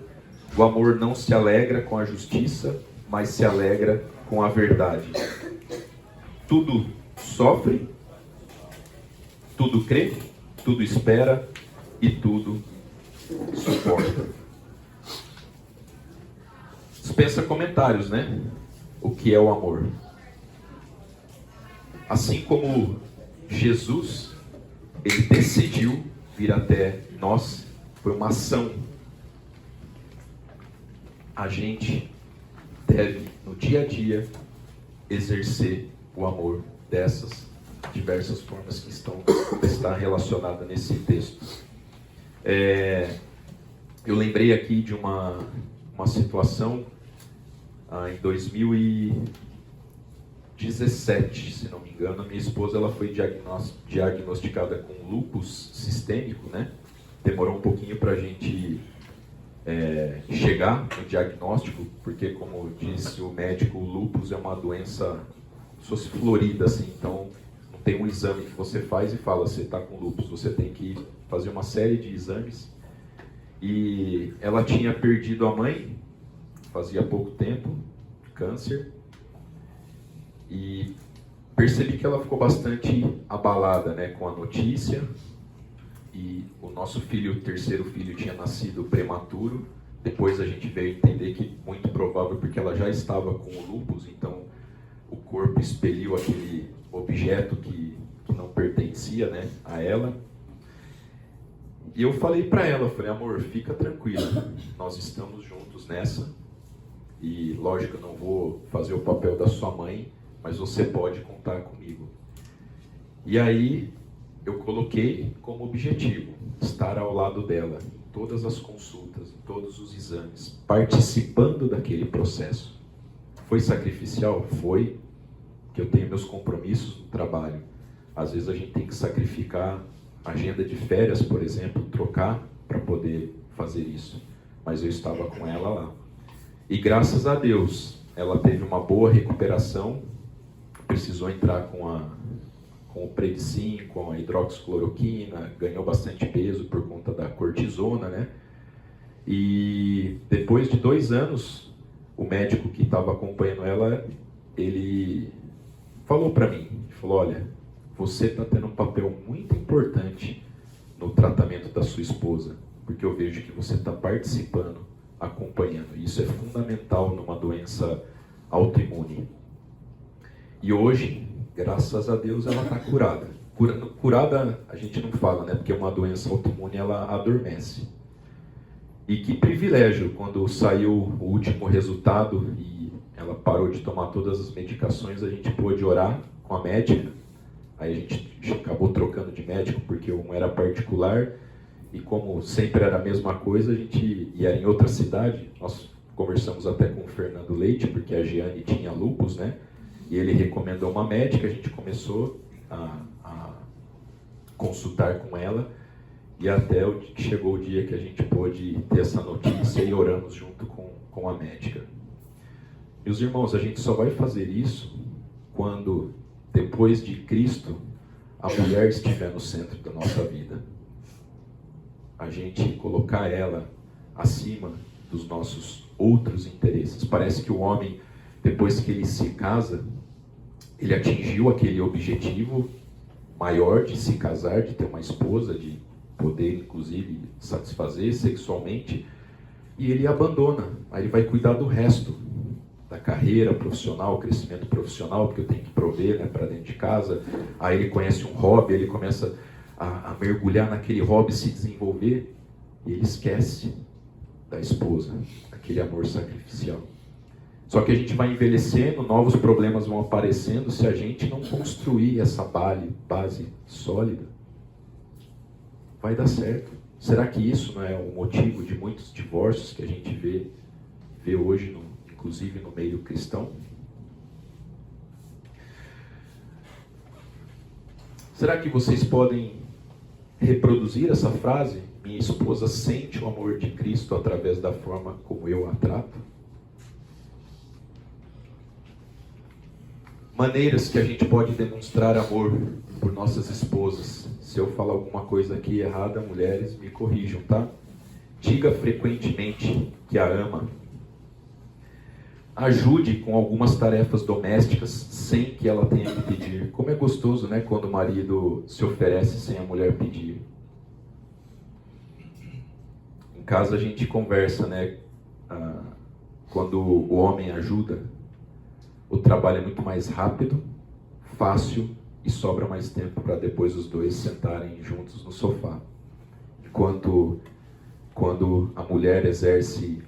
O amor não se alegra com a justiça, mas se alegra com a verdade. Tudo sofre, tudo crê, tudo espera e tudo suporta. Dispensa comentários, né? o que é o amor. Assim como Jesus, ele decidiu vir até nós, foi uma ação. A gente deve, no dia a dia, exercer o amor dessas diversas formas que está relacionada nesse texto. Eu lembrei aqui de uma situação em 2017, se não me engano. A minha esposa ela foi diagnosticada com lúpus sistêmico, né? Demorou um pouquinho para a gente chegar no diagnóstico, porque, como disse o médico, o lúpus é uma doença se fosse florida, assim, então não tem um exame que você faz e fala, você está com lúpus, você tem que fazer uma série de exames. E ela tinha perdido a mãe, fazia pouco tempo, câncer, e percebi que ela ficou bastante abalada, né, com a notícia. E o nosso filho, o terceiro filho, tinha nascido prematuro. Depois a gente veio entender que muito provável porque ela já estava com o lúpus, então o corpo expeliu aquele objeto que não pertencia, né, a ela. E eu falei para ela, falei, amor, fica tranquila, nós estamos juntos nessa. E lógico, eu não vou fazer o papel da sua mãe, mas você pode contar comigo. E aí eu coloquei como objetivo estar ao lado dela em todas as consultas, em todos os exames, participando daquele processo. Foi sacrificial? Foi, porque eu tenho meus compromissos no trabalho. Às vezes a gente tem que sacrificar a agenda de férias, por exemplo, trocar para poder fazer isso. Mas eu estava com ela lá. E graças a Deus, ela teve uma boa recuperação, precisou entrar com o Predicin, com a hidroxicloroquina, ganhou bastante peso por conta da cortisona, né? E depois de 2 anos, o médico que estava acompanhando ela, ele falou para mim, falou, olha, você está tendo um papel muito importante no tratamento da sua esposa, porque eu vejo que você está participando, acompanhando. Isso é fundamental numa doença autoimune. E hoje, graças a Deus, ela está curada. Curada a gente não fala, né? Porque uma doença autoimune, ela adormece. E que privilégio quando saiu o último resultado e ela parou de tomar todas as medicações, a gente pôde orar com a médica. Aí a gente acabou trocando de médico porque um era particular e como sempre era a mesma coisa, a gente ia em outra cidade. Nós conversamos até com o Fernando Leite, porque a Giane tinha lúpus, né? E ele recomendou uma médica, a gente começou a consultar com ela e até chegou o dia que a gente pôde ter essa notícia e oramos junto com a médica. Meus irmãos, a gente só vai fazer isso quando, depois de Cristo, a mulher estiver no centro da nossa vida. A gente colocar ela acima dos nossos outros interesses. Parece que o homem, depois que ele se casa, ele atingiu aquele objetivo maior de se casar, de ter uma esposa, de poder, inclusive, satisfazer sexualmente, e ele abandona. Aí ele vai cuidar do resto, da carreira profissional, crescimento profissional, porque eu tenho que prover, né, para dentro de casa. Aí ele conhece um hobby, ele começa a mergulhar naquele hobby, se desenvolver, e ele esquece da esposa, aquele amor sacrificial. Só que a gente vai envelhecendo, novos problemas vão aparecendo, se a gente não construir essa base sólida, vai dar certo. Será que isso não é o motivo de muitos divórcios que a gente vê hoje, inclusive no meio cristão? Será que vocês podem reproduzir essa frase? Minha esposa sente o amor de Cristo através da forma como eu a trato? Maneiras que a gente pode demonstrar amor por nossas esposas. Se eu falar alguma coisa aqui errada, mulheres, me corrijam, tá? Diga frequentemente que a ama. Ajude com algumas tarefas domésticas sem que ela tenha que pedir. Como é gostoso, né, quando o marido se oferece sem a mulher pedir. Em casa a gente conversa, né, quando o homem ajuda o trabalho é muito mais rápido, fácil e sobra mais tempo para depois os dois sentarem juntos no sofá. Enquanto quando a mulher exerce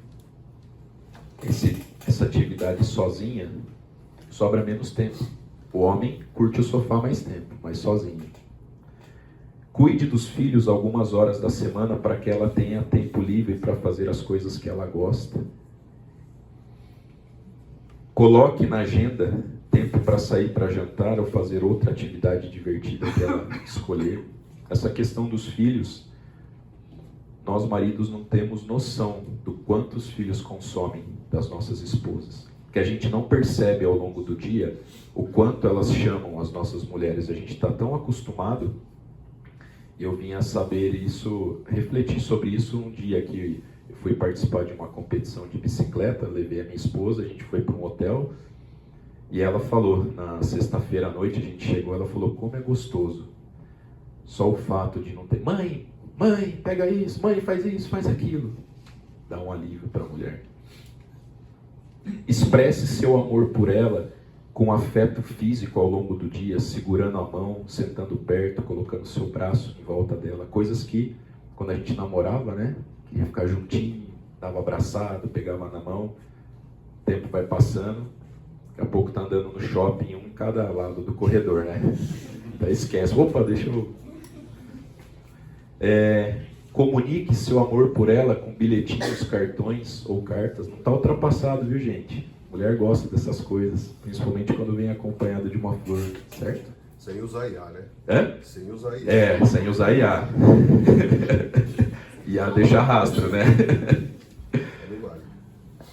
essa atividade sozinha, sobra menos tempo. O homem curte o sofá mais tempo, mas sozinho. Cuide dos filhos algumas horas da semana para que ela tenha tempo livre para fazer as coisas que ela gosta. Coloque na agenda tempo para sair para jantar ou fazer outra atividade divertida que ela escolher. Essa questão dos filhos, nós maridos não temos noção do quanto os filhos consomem das nossas esposas. Que a gente não percebe ao longo do dia o quanto elas chamam as nossas mulheres. A gente está tão acostumado. E eu vim a saber isso, refletir sobre isso um dia que eu fui participar de uma competição de bicicleta, levei a minha esposa, a gente foi para um hotel e ela falou, na sexta-feira à noite a gente chegou, ela falou, como é gostoso. Só o fato de não ter, mãe, pega isso, mãe, faz isso, faz aquilo. Dá um alívio para a mulher. Expresse seu amor por ela com afeto físico ao longo do dia, segurando a mão, sentando perto, colocando seu braço em volta dela. Coisas que, quando a gente namorava, né, queria ficar juntinho, dava abraçado, pegava na mão, o tempo vai passando, daqui a pouco tá andando no shopping, um em cada lado do corredor, né? Daí esquece, opa, deixa eu... Comunique seu amor por ela com bilhetinhos, cartões ou cartas. Não está ultrapassado, viu, gente? Mulher gosta dessas coisas, principalmente quando vem acompanhada de uma flor, certo? Sem usar IA, né? Hã? Sem usar IA. Sem usar IA. IA deixa rastro, né? Não vale.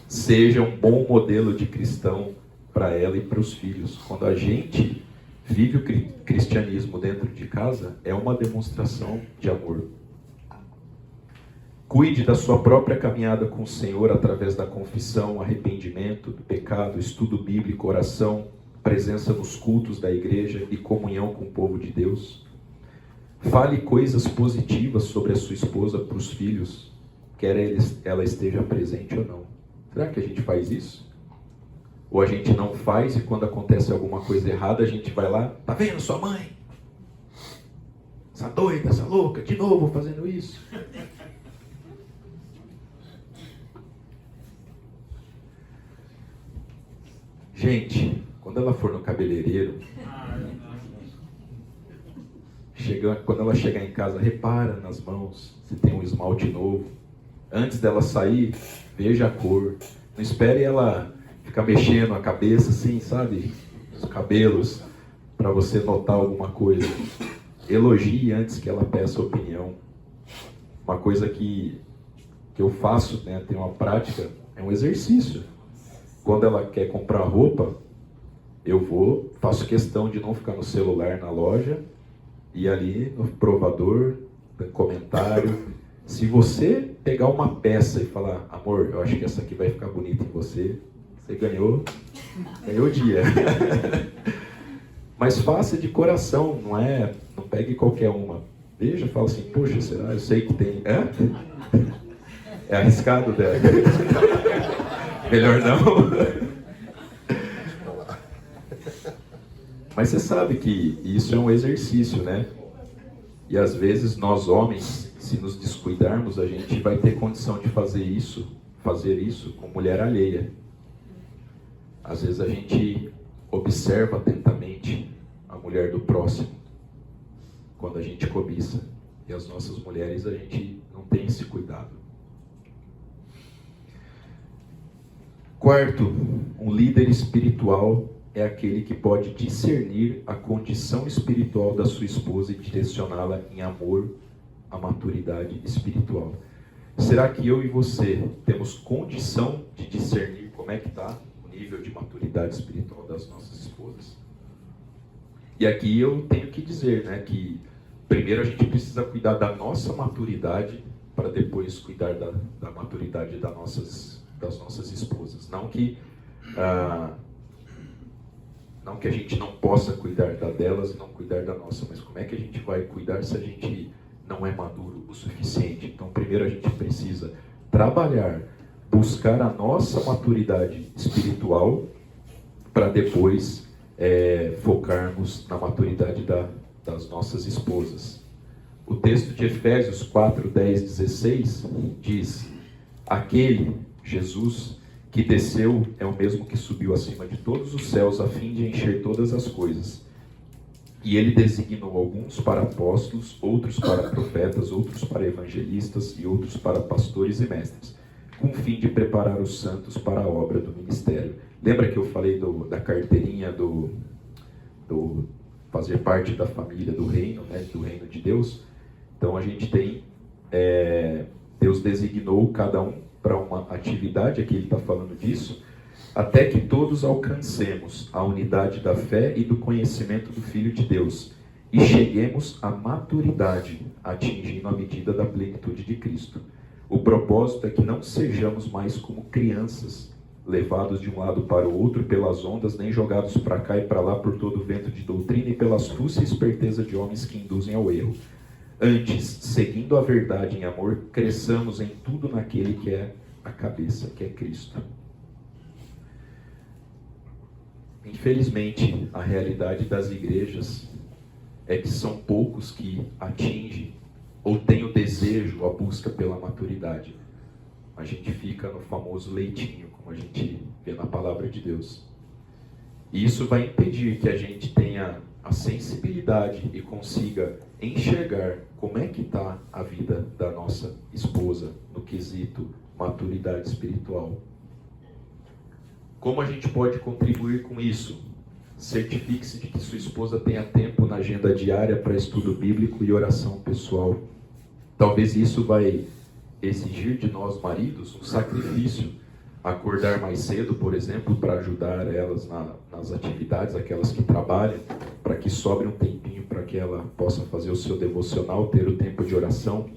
Seja um bom modelo de cristão para ela e para os filhos. Quando a gente vive o cristianismo dentro de casa, é uma demonstração de amor. Cuide da sua própria caminhada com o Senhor através da confissão, arrependimento do pecado, estudo bíblico, oração, presença nos cultos da igreja e comunhão com o povo de Deus. Fale coisas positivas sobre a sua esposa para os filhos, quer ela esteja presente ou não. Será que a gente faz isso? Ou a gente não faz e quando acontece alguma coisa errada a gente vai lá, tá vendo sua mãe? Essa doida, essa louca, de novo fazendo isso. Gente, quando ela for no cabeleireiro, quando ela chegar em casa, repara nas mãos se tem um esmalte novo. Antes dela sair, veja a cor. Não espere ela ficar mexendo a cabeça assim, sabe? Os cabelos, para você notar alguma coisa. Elogie antes que ela peça opinião. Uma coisa que eu faço, né, tem uma prática, é um exercício. Quando ela quer comprar roupa, eu faço questão de não ficar no celular na loja e ali no provador, no comentário. Se você pegar uma peça e falar, amor, eu acho que essa aqui vai ficar bonita em você, você ganhou o dia. Mas faça de coração, não pegue qualquer uma. Veja, fala assim, poxa, será? Eu sei que tem... É arriscado, dela. Melhor não. Mas você sabe que isso é um exercício, né? E às vezes nós homens, se nos descuidarmos, a gente vai ter condição de fazer isso com mulher alheia. Às vezes a gente observa atentamente a mulher do próximo, quando a gente cobiça. E as nossas mulheres, a gente não tem esse cuidado. Quarto, um líder espiritual é aquele que pode discernir a condição espiritual da sua esposa e direcioná-la em amor à maturidade espiritual. Será que eu e você temos condição de discernir como é que está o nível de maturidade espiritual das nossas esposas? E aqui eu tenho que dizer, né, que primeiro a gente precisa cuidar da nossa maturidade para depois cuidar da maturidade das nossas esposas. Não que a gente não possa cuidar delas e não cuidar da nossa, mas como é que a gente vai cuidar se a gente não é maduro o suficiente? Então, primeiro a gente precisa trabalhar, buscar a nossa maturidade espiritual para depois focarmos na maturidade das nossas esposas. O texto de Efésios 4, 10, 16 diz: aquele, Jesus, que desceu é o mesmo que subiu acima de todos os céus a fim de encher todas as coisas. E ele designou alguns para apóstolos, outros para profetas, outros para evangelistas e outros para pastores e mestres, com o fim de preparar os santos para a obra do ministério. Lembra que eu falei da carteirinha do fazer parte da família do reino, né, do reino de Deus? Então a gente tem, Deus designou cada um para uma atividade, aqui ele está falando disso, até que todos alcancemos a unidade da fé e do conhecimento do Filho de Deus e cheguemos à maturidade, atingindo a medida da plenitude de Cristo. O propósito é que não sejamos mais como crianças, levados de um lado para o outro pelas ondas, nem jogados para cá e para lá por todo o vento de doutrina e pela astúcia e esperteza de homens que induzem ao erro. Antes, seguindo a verdade em amor, cresçamos em tudo naquele que é a cabeça, que é Cristo. Infelizmente, a realidade das igrejas é que são poucos que atingem ou têm o desejo, a busca pela maturidade. A gente fica no famoso leitinho, como a gente vê na palavra de Deus. E isso vai impedir que a gente tenha a sensibilidade e consiga enxergar como é que está a vida da nossa esposa no quesito maturidade espiritual. Como a gente pode contribuir com isso? Certifique-se de que sua esposa tenha tempo na agenda diária para estudo bíblico e oração pessoal. Talvez isso vai exigir de nós, maridos, um sacrifício. Acordar mais cedo, por exemplo, para ajudar elas nas atividades, aquelas que trabalham, para que sobre um tempinho para que ela possa fazer o seu devocional, ter o tempo de oração.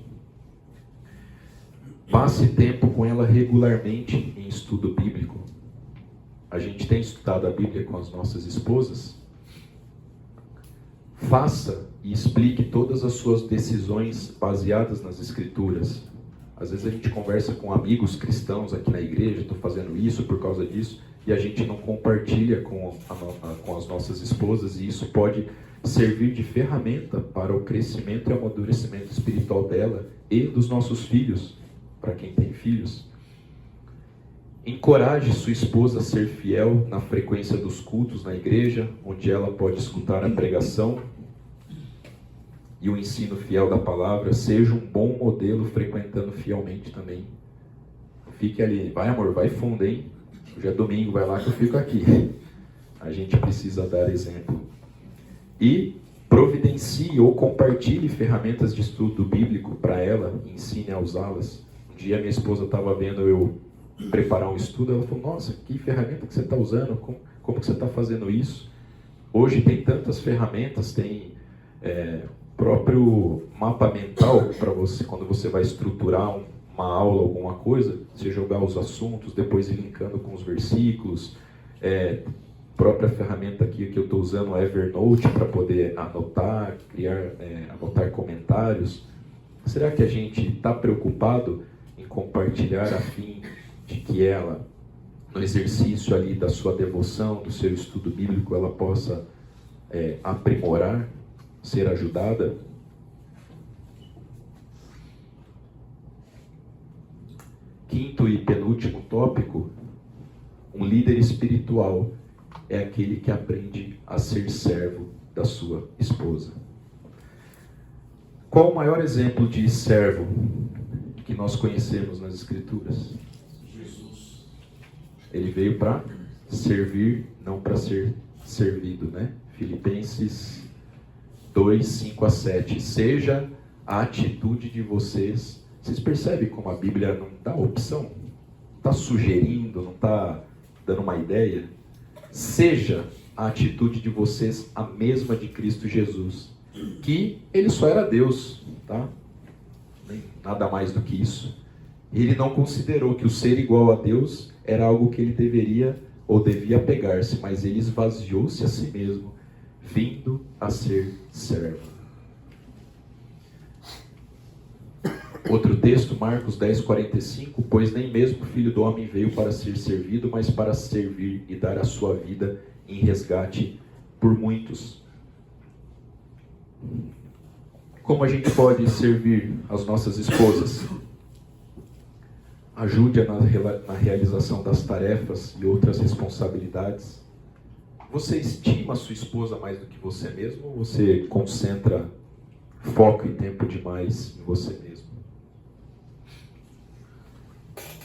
Passe tempo com ela regularmente em estudo bíblico. A gente tem estudado a Bíblia com as nossas esposas? Faça e explique todas as suas decisões baseadas nas Escrituras. Às vezes a gente conversa com amigos cristãos aqui na igreja, estou fazendo isso por causa disso, e a gente não compartilha com as nossas esposas, e isso pode servir de ferramenta para o crescimento e amadurecimento espiritual dela e dos nossos filhos, para quem tem filhos. Encoraje sua esposa a ser fiel na frequência dos cultos na igreja, onde ela pode escutar a pregação e o ensino fiel da palavra. Seja um bom modelo frequentando fielmente também. Fique ali, vai amor, vai fundo, hein? Hoje é domingo, vai lá que eu fico aqui. A gente precisa dar exemplo. E providencie ou compartilhe ferramentas de estudo bíblico para ela e ensine a usá-las. Um dia minha esposa estava vendo eu preparar um estudo, ela falou: nossa, que ferramenta que você está usando, como que você está fazendo isso? Hoje tem tantas ferramentas, tem próprio mapa mental para você, quando você vai estruturar uma aula, alguma coisa, você jogar os assuntos, depois ir linkando com os versículos. Própria ferramenta aqui que eu estou usando, o Evernote, para poder anotar, anotar comentários. Será que a gente está preocupado em compartilhar a fim de que ela, no exercício ali da sua devoção, do seu estudo bíblico, ela possa aprimorar, ser ajudada? Quinto e penúltimo tópico: um líder espiritual é aquele que aprende a ser servo da sua esposa. Qual o maior exemplo de servo que nós conhecemos nas Escrituras? Jesus. Ele veio para servir, não para ser servido, né? Filipenses 2, 5 a 7. Seja a atitude de vocês. Vocês percebem como a Bíblia não dá opção? Não está sugerindo, não está dando uma ideia? Seja a atitude de vocês a mesma de Cristo Jesus, que ele só era Deus, tá? Nada mais do que isso. Ele não considerou que o ser igual a Deus era algo que ele deveria ou devia pegar-se, mas ele esvaziou-se a si mesmo, vindo a ser servo. Outro texto, Marcos 10:45, pois nem mesmo o Filho do Homem veio para ser servido, mas para servir e dar a sua vida em resgate por muitos. Como a gente pode servir as nossas esposas? Ajude-a na realização das tarefas e outras responsabilidades. Você estima a sua esposa mais do que você mesmo, ou você concentra foco e tempo demais em você mesmo?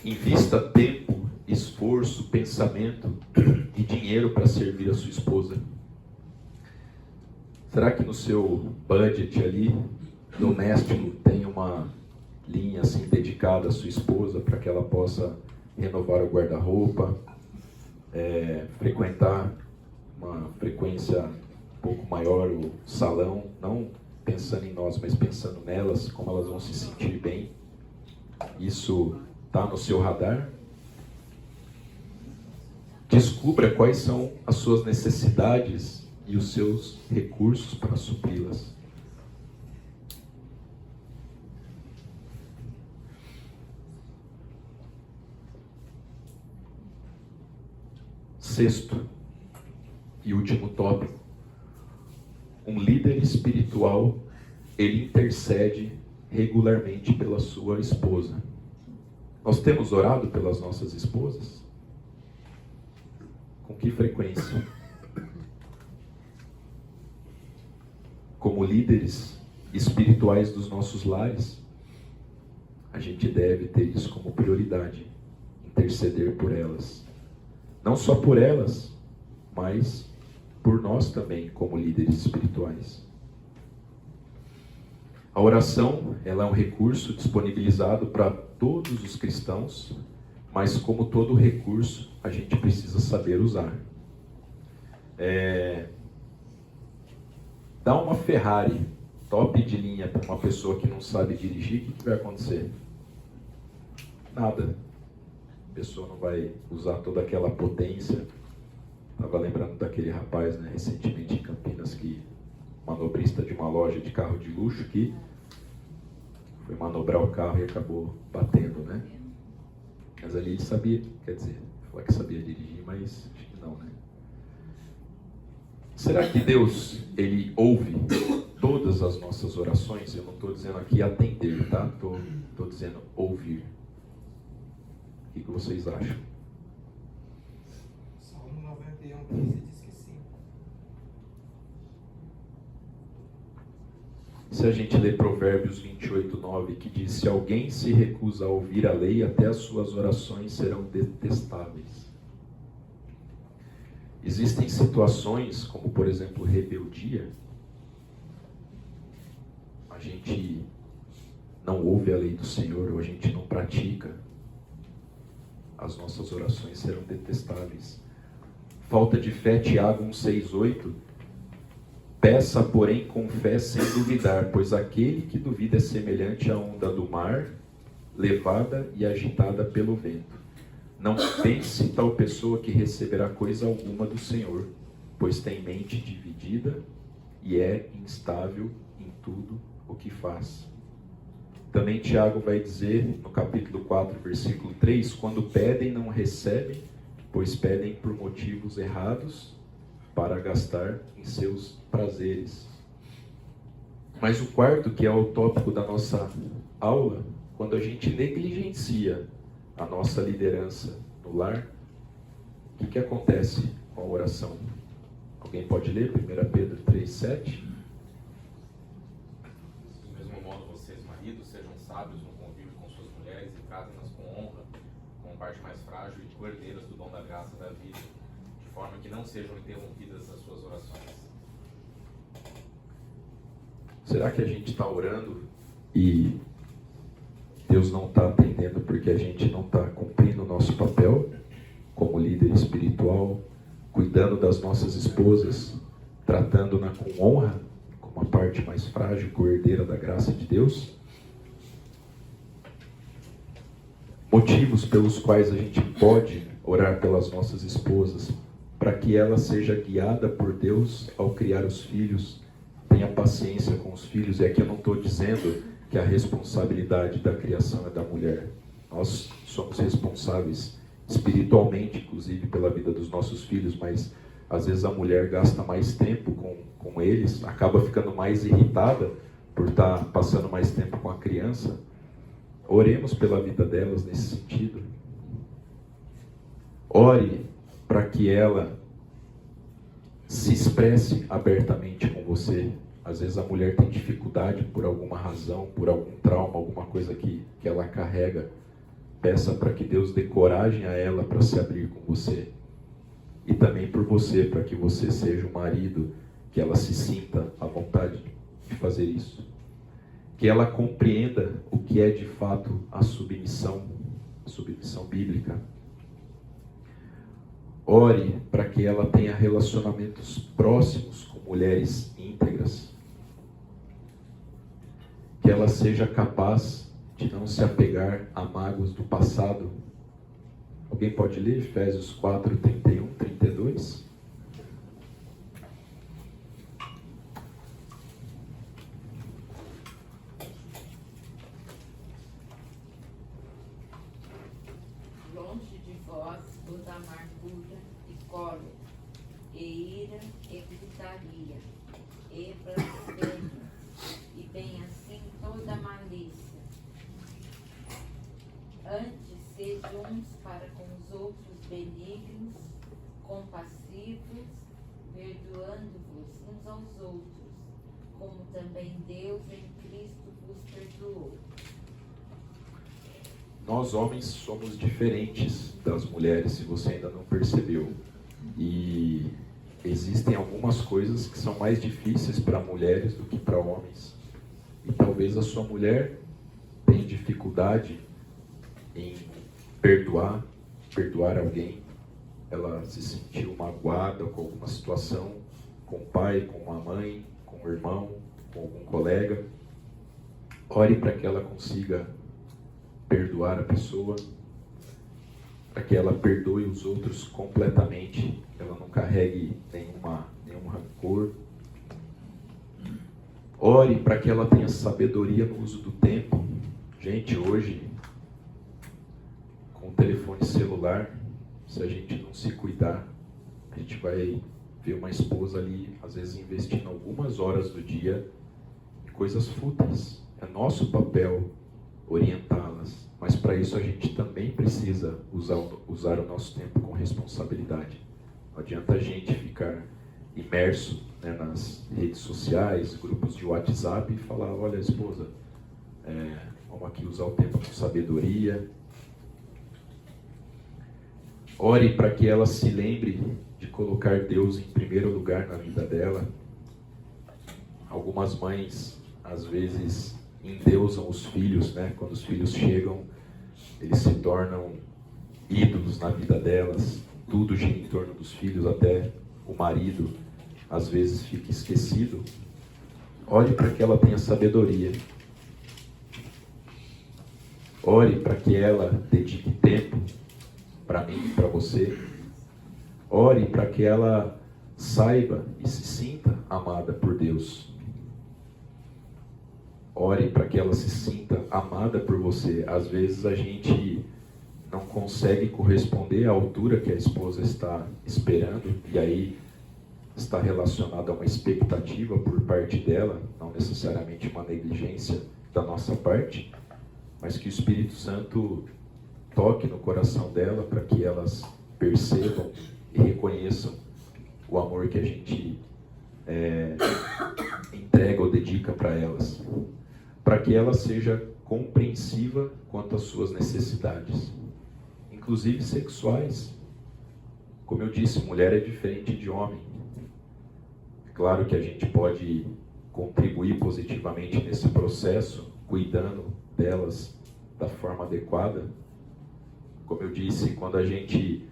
Invista tempo, esforço, pensamento e dinheiro para servir a sua esposa. Será que no seu budget ali, doméstico, tem uma linha assim dedicada à sua esposa para que ela possa renovar o guarda-roupa, frequentar uma frequência um pouco maior o salão, não pensando em nós, mas pensando nelas, como elas vão se sentir bem? Isso está no seu radar? Descubra quais são as suas necessidades e os seus recursos para supri-las. Sexto e último tópico. Um líder espiritual, ele intercede regularmente pela sua esposa. Nós temos orado pelas nossas esposas? Com que frequência? Como líderes espirituais dos nossos lares, a gente deve ter isso como prioridade, interceder por elas. Não só por elas, mas por nós também, como líderes espirituais. A oração, ela é um recurso disponibilizado para todos os cristãos, mas como todo recurso, a gente precisa saber usar. Dá uma Ferrari top de linha para uma pessoa que não sabe dirigir, o que vai acontecer? Nada. A pessoa não vai usar toda aquela potência. Estava lembrando daquele rapaz, né, recentemente em Campinas, manobrista de uma loja de carro de luxo, que foi manobrar o carro e acabou batendo, né? Mas ali ele sabia, quer dizer, falou que sabia dirigir, mas acho que não, né? Será que Deus, ele ouve todas as nossas orações? Eu não estou dizendo aqui atender, tá? Estou dizendo ouvir. O que vocês acham? Salmo 91:15 diz que sim. Se a gente ler Provérbios 28:9, que diz: se alguém se recusa a ouvir a lei, até as suas orações serão detestáveis. Existem situações, como por exemplo rebeldia. A gente não ouve a lei do Senhor, ou a gente não pratica. As nossas orações serão detestáveis. Falta de fé, Tiago 1,6,8. Peça, porém, com fé sem duvidar, pois aquele que duvida é semelhante à onda do mar, levada e agitada pelo vento. Não pense tal pessoa que receberá coisa alguma do Senhor, pois tem mente dividida e é instável em tudo o que faz. Também Tiago vai dizer, no capítulo 4, versículo 3, quando pedem, não recebem, pois pedem por motivos errados, para gastar em seus prazeres. Mas o quarto, que é o tópico da nossa aula, quando a gente negligencia a nossa liderança no lar, o que acontece com a oração? Alguém pode ler 1 Pedro 3,7? Do mesmo modo, vocês, maridos, sejam sábios no convívio com suas mulheres e tratem-nas com honra, como parte mais frágil e coerdeiras do dom da graça da vida, de forma que não sejam interrompidas as suas orações. Será que a gente está orando e Deus não está atendendo porque a gente não está cumprindo o nosso papel como líder espiritual, cuidando das nossas esposas, tratando-na com honra, como a parte mais frágil e coerdeira da graça de Deus? Motivos pelos quais a gente pode orar pelas nossas esposas, para que ela seja guiada por Deus ao criar os filhos, tenha paciência com os filhos. E aqui eu não estou dizendo que a responsabilidade da criação é da mulher. Nós somos responsáveis espiritualmente, inclusive, pela vida dos nossos filhos, mas às vezes a mulher gasta mais tempo com eles, acaba ficando mais irritada por estar passando mais tempo com a criança. Oremos pela vida delas nesse sentido. Ore para que ela se expresse abertamente com você. Às vezes a mulher tem dificuldade por alguma razão, por algum trauma, alguma coisa que ela carrega. Peça para que Deus dê coragem a ela para se abrir com você. E também por você, para que você seja um marido, que ela se sinta à vontade de fazer isso. Que ela compreenda o que é de fato a submissão bíblica. Ore para que ela tenha relacionamentos próximos com mulheres íntegras. Que ela seja capaz de não se apegar a mágoas do passado. Alguém pode ler Efésios 4, 31, 32? Longe de vós toda amargura e cólera, e ira e gritaria, e blasfêmia, e bem assim toda malícia. Antes, sede uns para com os outros benignos, compassivos, perdoando-vos uns aos outros, como também Deus em Cristo vos perdoou. Nós homens somos diferentes das mulheres, se você ainda não percebeu. E existem algumas coisas que são mais difíceis para mulheres do que para homens. E talvez a sua mulher tenha dificuldade em perdoar alguém. Ela se sentiu magoada com alguma situação, com o pai, com a mãe, com o irmão, com algum colega. Ore para que ela consiga perdoar a pessoa, para que ela perdoe os outros completamente, ela não carregue nenhum rancor. Ore para que ela tenha sabedoria no uso do tempo. Gente, hoje, com o telefone celular, se a gente não se cuidar, a gente vai ver uma esposa ali, às vezes investindo algumas horas do dia em coisas fúteis. É nosso papel orientá-las, mas para isso a gente também precisa usar o nosso tempo com responsabilidade. Não adianta a gente ficar imerso, né, nas redes sociais, grupos de WhatsApp e falar, olha esposa, vamos aqui usar o tempo com sabedoria. Ore para que ela se lembre de colocar Deus em primeiro lugar na vida dela. Algumas mães, às vezes, endeusam os filhos, né? Quando os filhos chegam, eles se tornam ídolos na vida delas. Tudo gira em torno dos filhos, até o marido, às vezes, fica esquecido. Ore para que ela tenha sabedoria. Ore para que ela dedique tempo para mim, para você. Ore para que ela saiba e se sinta amada por Deus. Ore para que ela se sinta amada por você. Às vezes a gente não consegue corresponder à altura que a esposa está esperando, e aí está relacionado a uma expectativa por parte dela, não necessariamente uma negligência da nossa parte, mas que o Espírito Santo toque no coração dela para que elas percebam e reconheçam o amor que a gente entrega ou dedica para elas, para que ela seja compreensiva quanto às suas necessidades, inclusive sexuais. Como eu disse, mulher é diferente de homem. É claro que a gente pode contribuir positivamente nesse processo, cuidando delas da forma adequada. Como eu disse, quando a gente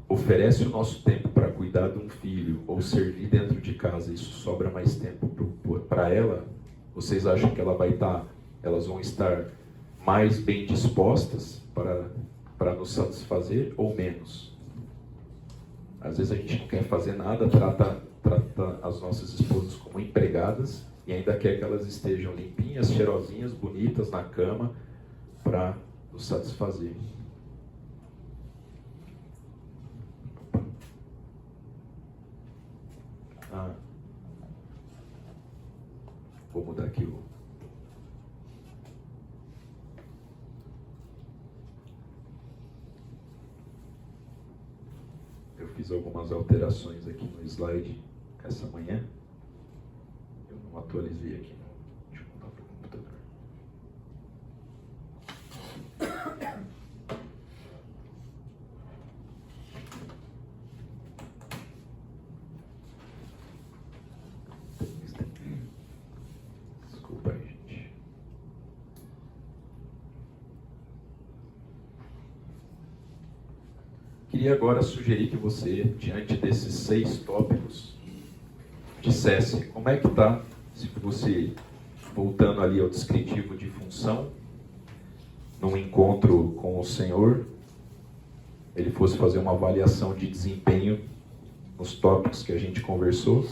oferece o nosso tempo para cuidar de um filho ou servir dentro de casa, isso sobra mais tempo para ela. Vocês acham que elas vão estar mais bem dispostas para nos satisfazer ou menos? Às vezes a gente não quer fazer nada, trata as nossas esposas como empregadas, e ainda quer que elas estejam limpinhas, cheirosinhas, bonitas na cama para nos satisfazer. Vou mudar aqui o... Eu fiz algumas alterações aqui no slide essa manhã. Eu não atualizei aqui. Deixa eu mudar para o computador. Desculpa aí, gente. Queria agora sugerir que você, diante desses 6 tópicos, dissesse como é que está, se você, voltando ali ao descritivo de função, num encontro com o Senhor, ele fosse fazer uma avaliação de desempenho nos tópicos que a gente conversou,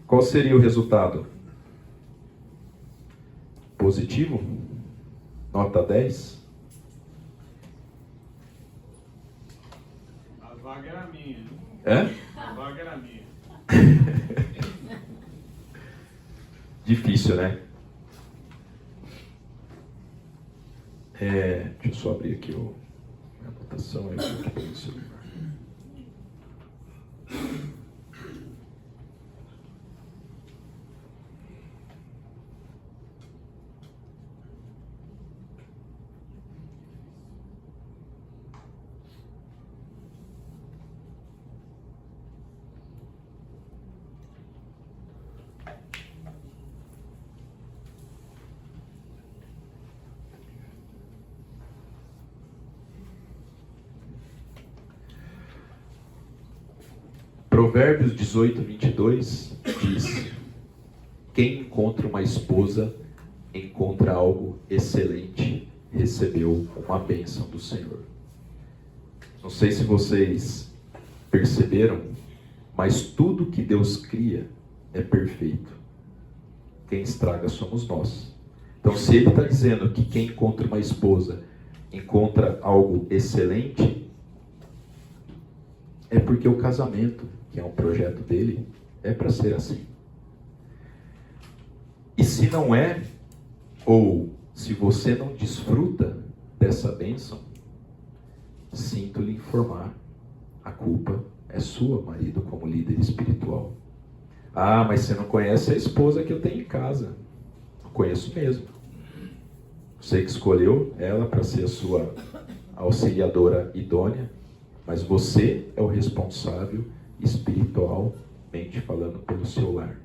qual seria o resultado? Positivo? Nota 10? A vaga era minha. É? A vaga era minha. Difícil, né? Deixa eu só abrir aqui a anotação. Eu vou aqui pelo celular. Provérbios 18, 22 diz: quem encontra uma esposa, encontra algo excelente, recebeu uma bênção do Senhor. Não sei se vocês perceberam, mas tudo que Deus cria é perfeito. Quem estraga somos nós. Então, se Ele está dizendo que quem encontra uma esposa, encontra algo excelente, é porque o casamento, que é um projeto dele, é para ser assim. E se não é, ou se você não desfruta dessa bênção, sinto lhe informar, a culpa é sua, marido, como líder espiritual. Ah, mas você não conhece a esposa que eu tenho em casa. Não conheço mesmo. Você que escolheu ela para ser a sua auxiliadora idônea, mas você é o responsável espiritualmente falando pelo seu lar.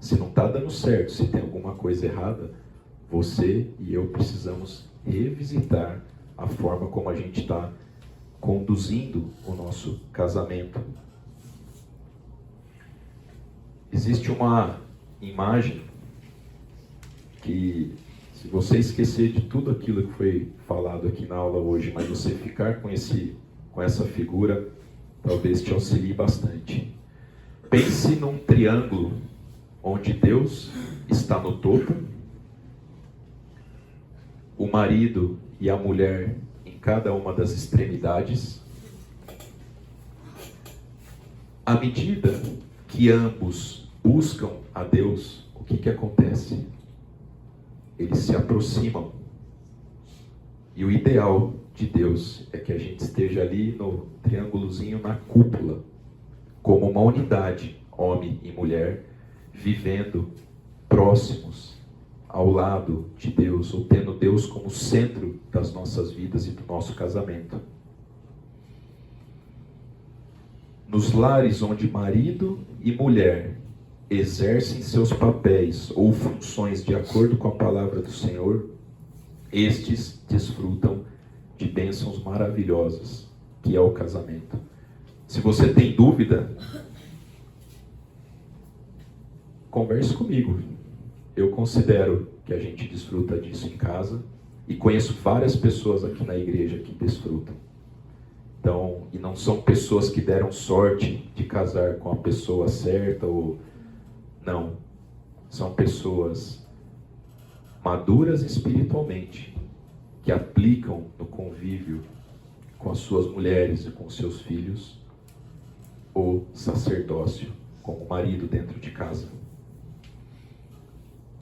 Se não está dando certo, se tem alguma coisa errada, você e eu precisamos revisitar a forma como a gente está conduzindo o nosso casamento. Existe uma imagem que, se você esquecer de tudo aquilo que foi falado aqui na aula hoje, mas você ficar com essa figura, talvez te auxilie bastante. Pense num triângulo onde Deus está no topo, o marido e a mulher em cada uma das extremidades. À medida que ambos buscam a Deus, o que acontece? Eles se aproximam. E o ideal de Deus é que a gente esteja ali no triângulozinho, na cúpula, como uma unidade, homem e mulher, vivendo próximos ao lado de Deus, ou tendo Deus como centro das nossas vidas e do nosso casamento. Nos lares onde marido e mulher exercem seus papéis ou funções de acordo com a palavra do Senhor, estes desfrutam de bênçãos maravilhosas, que é o casamento. Se você tem dúvida, converse comigo. Eu considero que a gente desfruta disso em casa e conheço várias pessoas aqui na igreja que desfrutam. Então, e não são pessoas que deram sorte de casar com a pessoa certa ou não. são pessoas maduras espiritualmente, que aplicam no convívio com as suas mulheres e com seus filhos o sacerdócio como marido dentro de casa.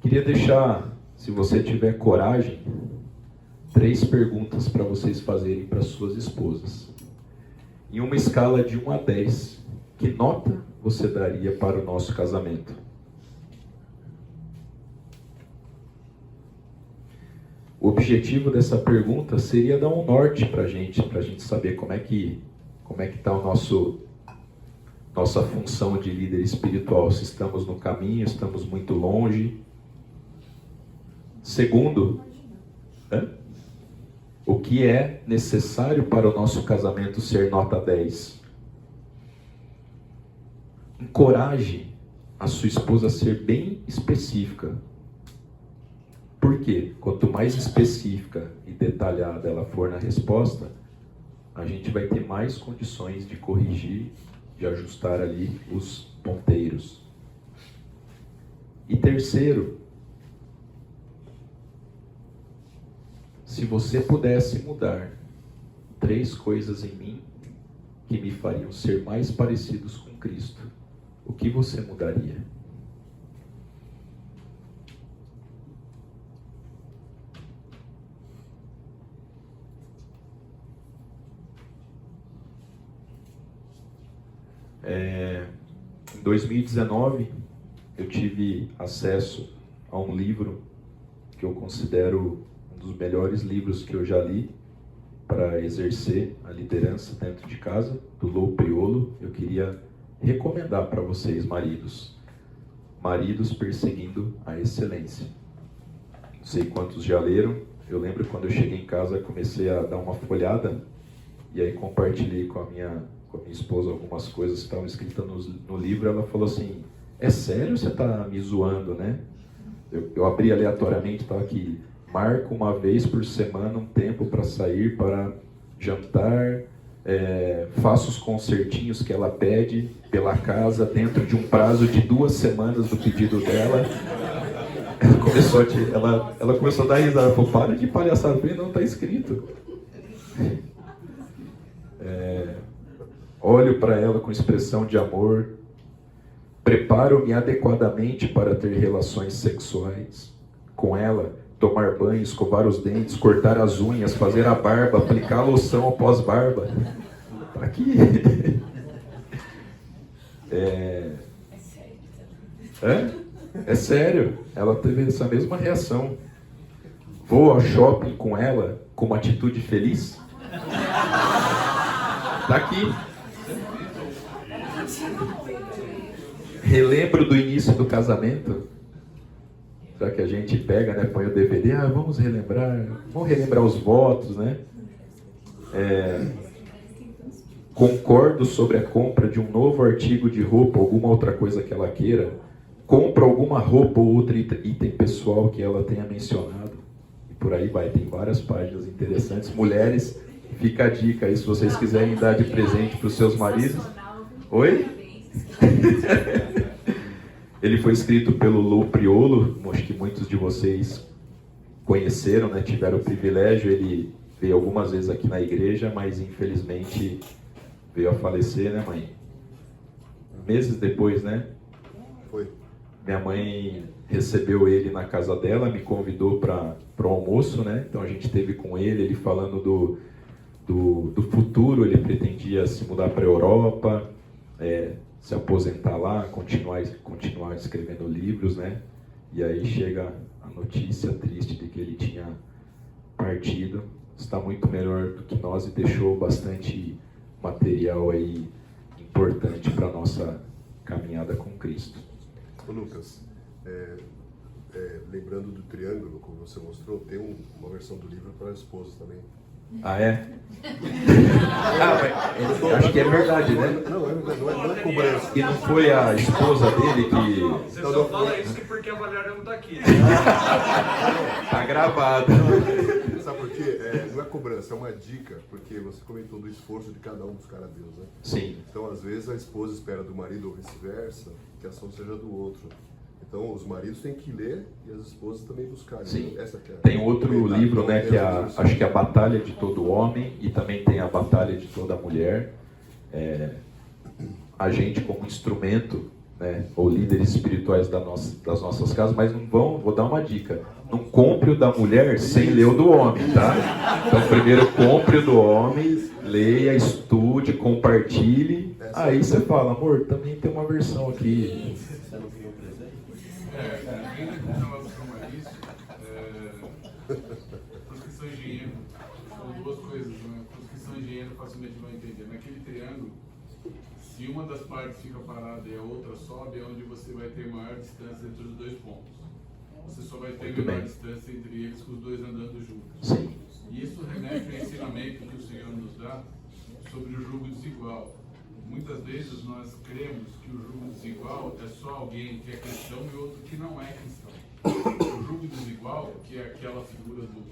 Queria deixar, se você tiver coragem, 3 perguntas para vocês fazerem para suas esposas. Em uma escala de 1 a 10, que nota você daria para o nosso casamento? O objetivo dessa pergunta seria dar um norte para a gente saber como é que está nossa função de líder espiritual, se estamos no caminho, estamos muito longe. Segundo, o que é necessário para o nosso casamento ser nota 10? Encoraje a sua esposa a ser bem específica. Por quê? Quanto mais específica e detalhada ela for na resposta, a gente vai ter mais condições de corrigir, de ajustar ali os ponteiros. E terceiro, se você pudesse mudar 3 coisas em mim que me fariam ser mais parecidos com Cristo, o que você mudaria? Em 2019, eu tive acesso a um livro que eu considero um dos melhores livros que eu já li para exercer a liderança dentro de casa, do Lou Priolo. Eu queria recomendar para vocês, maridos perseguindo a excelência. Não sei quantos já leram. Eu lembro quando eu cheguei em casa, comecei a dar uma folhada e aí compartilhei com a minha esposa algumas coisas que estavam escritas no livro. Ela falou assim: é sério, você está me zoando, né? Eu abri aleatoriamente, estava aqui: marca uma vez por semana um tempo para sair, para jantar, faça os concertinhos que ela pede pela casa dentro de um prazo de 2 semanas do pedido dela. Ela começou a dar risada. Ela falou: para de palhaçada. Eu falei: não, está escrito. Olho para ela com expressão de amor, preparo-me adequadamente para ter relações sexuais com ela, tomar banho, escovar os dentes, cortar as unhas, fazer a barba, aplicar loção após barba. Tá aqui. É sério, ela teve essa mesma reação. Vou ao shopping com ela com uma atitude feliz? Tá aqui. Relembro do início do casamento. Será que a gente pega, né, põe o DVD, vamos relembrar os votos, né? Concordo sobre a compra de um novo artigo de roupa, alguma outra coisa que ela queira. Compra alguma roupa ou outro item pessoal que ela tenha mencionado. E por aí vai, tem várias páginas interessantes. Mulheres, fica a dica aí, se vocês quiserem dar de presente para os seus maridos. Oi? Ele foi escrito pelo Lou Priolo, acho que muitos de vocês conheceram, né? Tiveram o privilégio. Ele veio algumas vezes aqui na igreja, mas infelizmente veio a falecer, né, mãe? Meses depois, né? Foi. Minha mãe recebeu ele na casa dela, me convidou para o almoço, né? Então a gente esteve com ele falando do futuro. Ele pretendia se mudar para a Europa, se aposentar lá, continuar escrevendo livros, né? E aí chega a notícia triste de que ele tinha partido. Está muito melhor do que nós e deixou bastante material aí importante para a nossa caminhada com Cristo. Ô Lucas, lembrando do triângulo, como você mostrou, tem uma versão do livro para esposas também. Ah, é? Acho que é verdade, né? Não é cobrança. E não foi a esposa dele que... Você só fala isso porque a Valéria não tá aqui. Tá gravado. Sabe por quê? Não é cobrança, é uma dica, porque você comentou do esforço de cada um buscar a Deus, né? Sim. Então, às vezes, a esposa espera do marido ou vice-versa que a ação seja do outro. Então, os maridos têm que ler e as esposas também buscarem. Sim. Essa que é Tem outro verdade, livro, né, que é resolução. acho que é a Batalha de Todo Homem, e também tem a Batalha de Toda Mulher. A gente como instrumento, né, ou líderes espirituais das nossas casas, mas não vou dar uma dica, não compre o da mulher sem ler o do homem, tá? Então primeiro compre o do homem, leia, estude, compartilhe, aí você fala, amor, também tem uma versão aqui. Em relação a isso, para os que são engenheiros, são duas coisas, né? Para os que são engenheiros facilmente vão entender. Naquele triângulo, se uma das partes fica parada e a outra sobe, é onde você vai ter maior distância entre os dois pontos. Você só vai ter Muito menor bem. distância entre eles com os dois andando juntos. Sim. E isso remete ao ensinamento que o Senhor nos dá sobre o jugo desigual. Muitas vezes nós cremos que o jugo desigual é só alguém que é cristão e outro que não é cristão. O jugo desigual, que é aquela figura do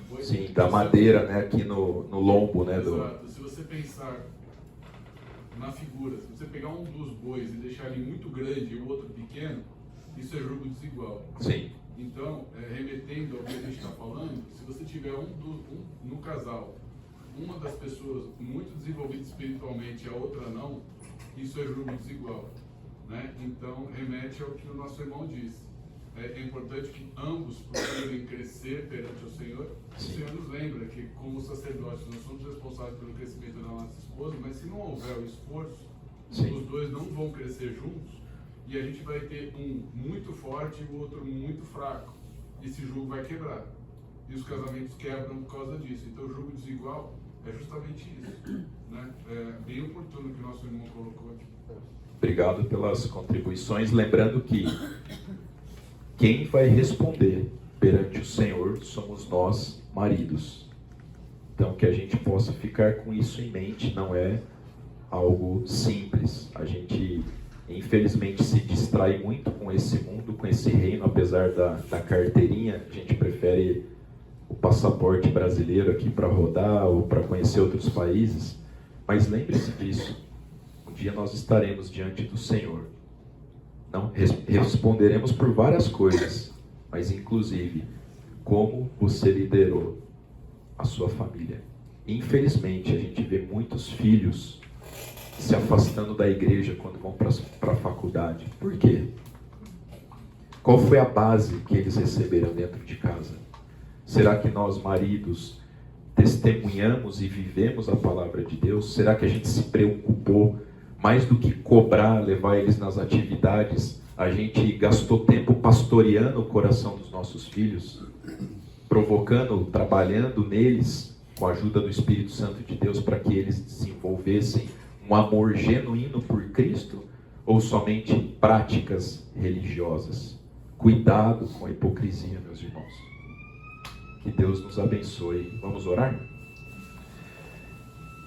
boi... Sim, da madeira, né, aqui no lombo, né, Exato. Se você pensar na figura, se você pegar um dos bois e deixar ele muito grande e o outro pequeno, isso é jugo desigual. Sim. Então, remetendo ao que a gente está falando, se você tiver no casal, uma das pessoas muito desenvolvida espiritualmente e a outra não, isso é jugo desigual, né? Então, remete ao que o nosso irmão disse. É importante que ambos procurem crescer perante o Senhor. O Senhor nos lembra que, como sacerdotes, nós somos responsáveis pelo crescimento da nossa esposa, mas se não houver o esforço, Sim. os dois não vão crescer juntos e a gente vai ter um muito forte e o outro muito fraco. Esse jugo vai quebrar. E os casamentos quebram por causa disso. Então, o jugo desigual é justamente isso, né? É bem oportuno que o nosso irmão colocou aqui. Obrigado pelas contribuições. Lembrando que quem vai responder perante o Senhor somos nós, maridos. Então, que a gente possa ficar com isso em mente, não é algo simples. A gente, infelizmente, se distrai muito com esse mundo, com esse reino, apesar da carteirinha, a gente prefere o passaporte brasileiro aqui para rodar ou para conhecer outros países. Mas lembre-se disso, um dia nós estaremos diante do Senhor. Não responderemos por várias coisas, mas inclusive como você liderou a sua família. Infelizmente, a gente vê muitos filhos se afastando da igreja quando vão para a faculdade. Por quê? Qual foi a base que eles receberam dentro de casa? Será que nós, maridos, testemunhamos e vivemos a palavra de Deus? Será que a gente se preocupou mais do que cobrar, levar eles nas atividades? A gente gastou tempo pastoreando o coração dos nossos filhos, provocando, trabalhando neles com a ajuda do Espírito Santo de Deus para que eles desenvolvessem um amor genuíno por Cristo, ou somente práticas religiosas? Cuidado com a hipocrisia, meus irmãos. Que Deus nos abençoe. Vamos orar?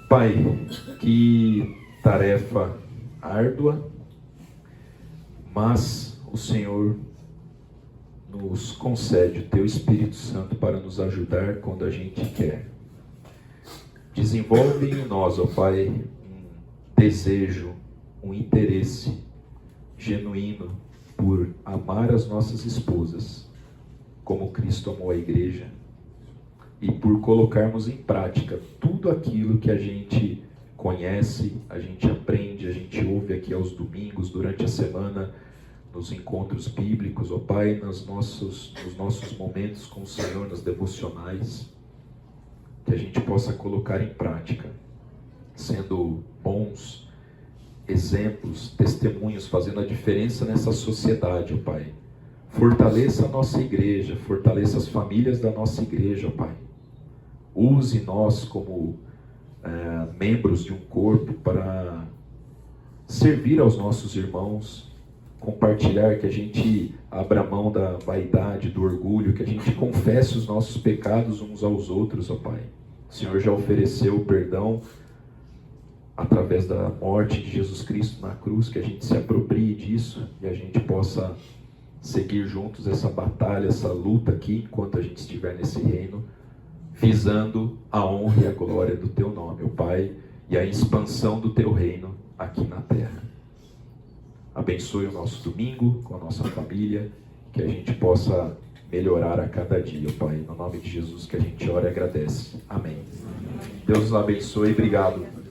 Pai, que tarefa árdua, mas o Senhor nos concede o Teu Espírito Santo para nos ajudar quando a gente quer. Desenvolve em nós, ó Pai, um desejo, um interesse genuíno por amar as nossas esposas, como Cristo amou a igreja, e por colocarmos em prática tudo aquilo que a gente conhece, a gente aprende, a gente ouve aqui aos domingos, durante a semana, nos encontros bíblicos, ó Pai, nos nossos momentos com o Senhor, nas devocionais, que a gente possa colocar em prática, sendo bons exemplos, testemunhos, fazendo a diferença nessa sociedade, ó Pai. Fortaleça a nossa igreja, fortaleça as famílias da nossa igreja, ó Pai. Use nós como membros de um corpo para servir aos nossos irmãos, compartilhar, que a gente abra mão da vaidade, do orgulho, que a gente confesse os nossos pecados uns aos outros, ó Pai. O Senhor já ofereceu o perdão através da morte de Jesus Cristo na cruz, que a gente se aproprie disso e a gente possa seguir juntos essa batalha, essa luta aqui, enquanto a gente estiver nesse reino, visando a honra e a glória do Teu nome, ó Pai, e a expansão do Teu reino aqui na terra. Abençoe o nosso domingo com a nossa família, que a gente possa melhorar a cada dia, Pai. No nome de Jesus que a gente ora e agradece. Amém. Deus os abençoe. Obrigado.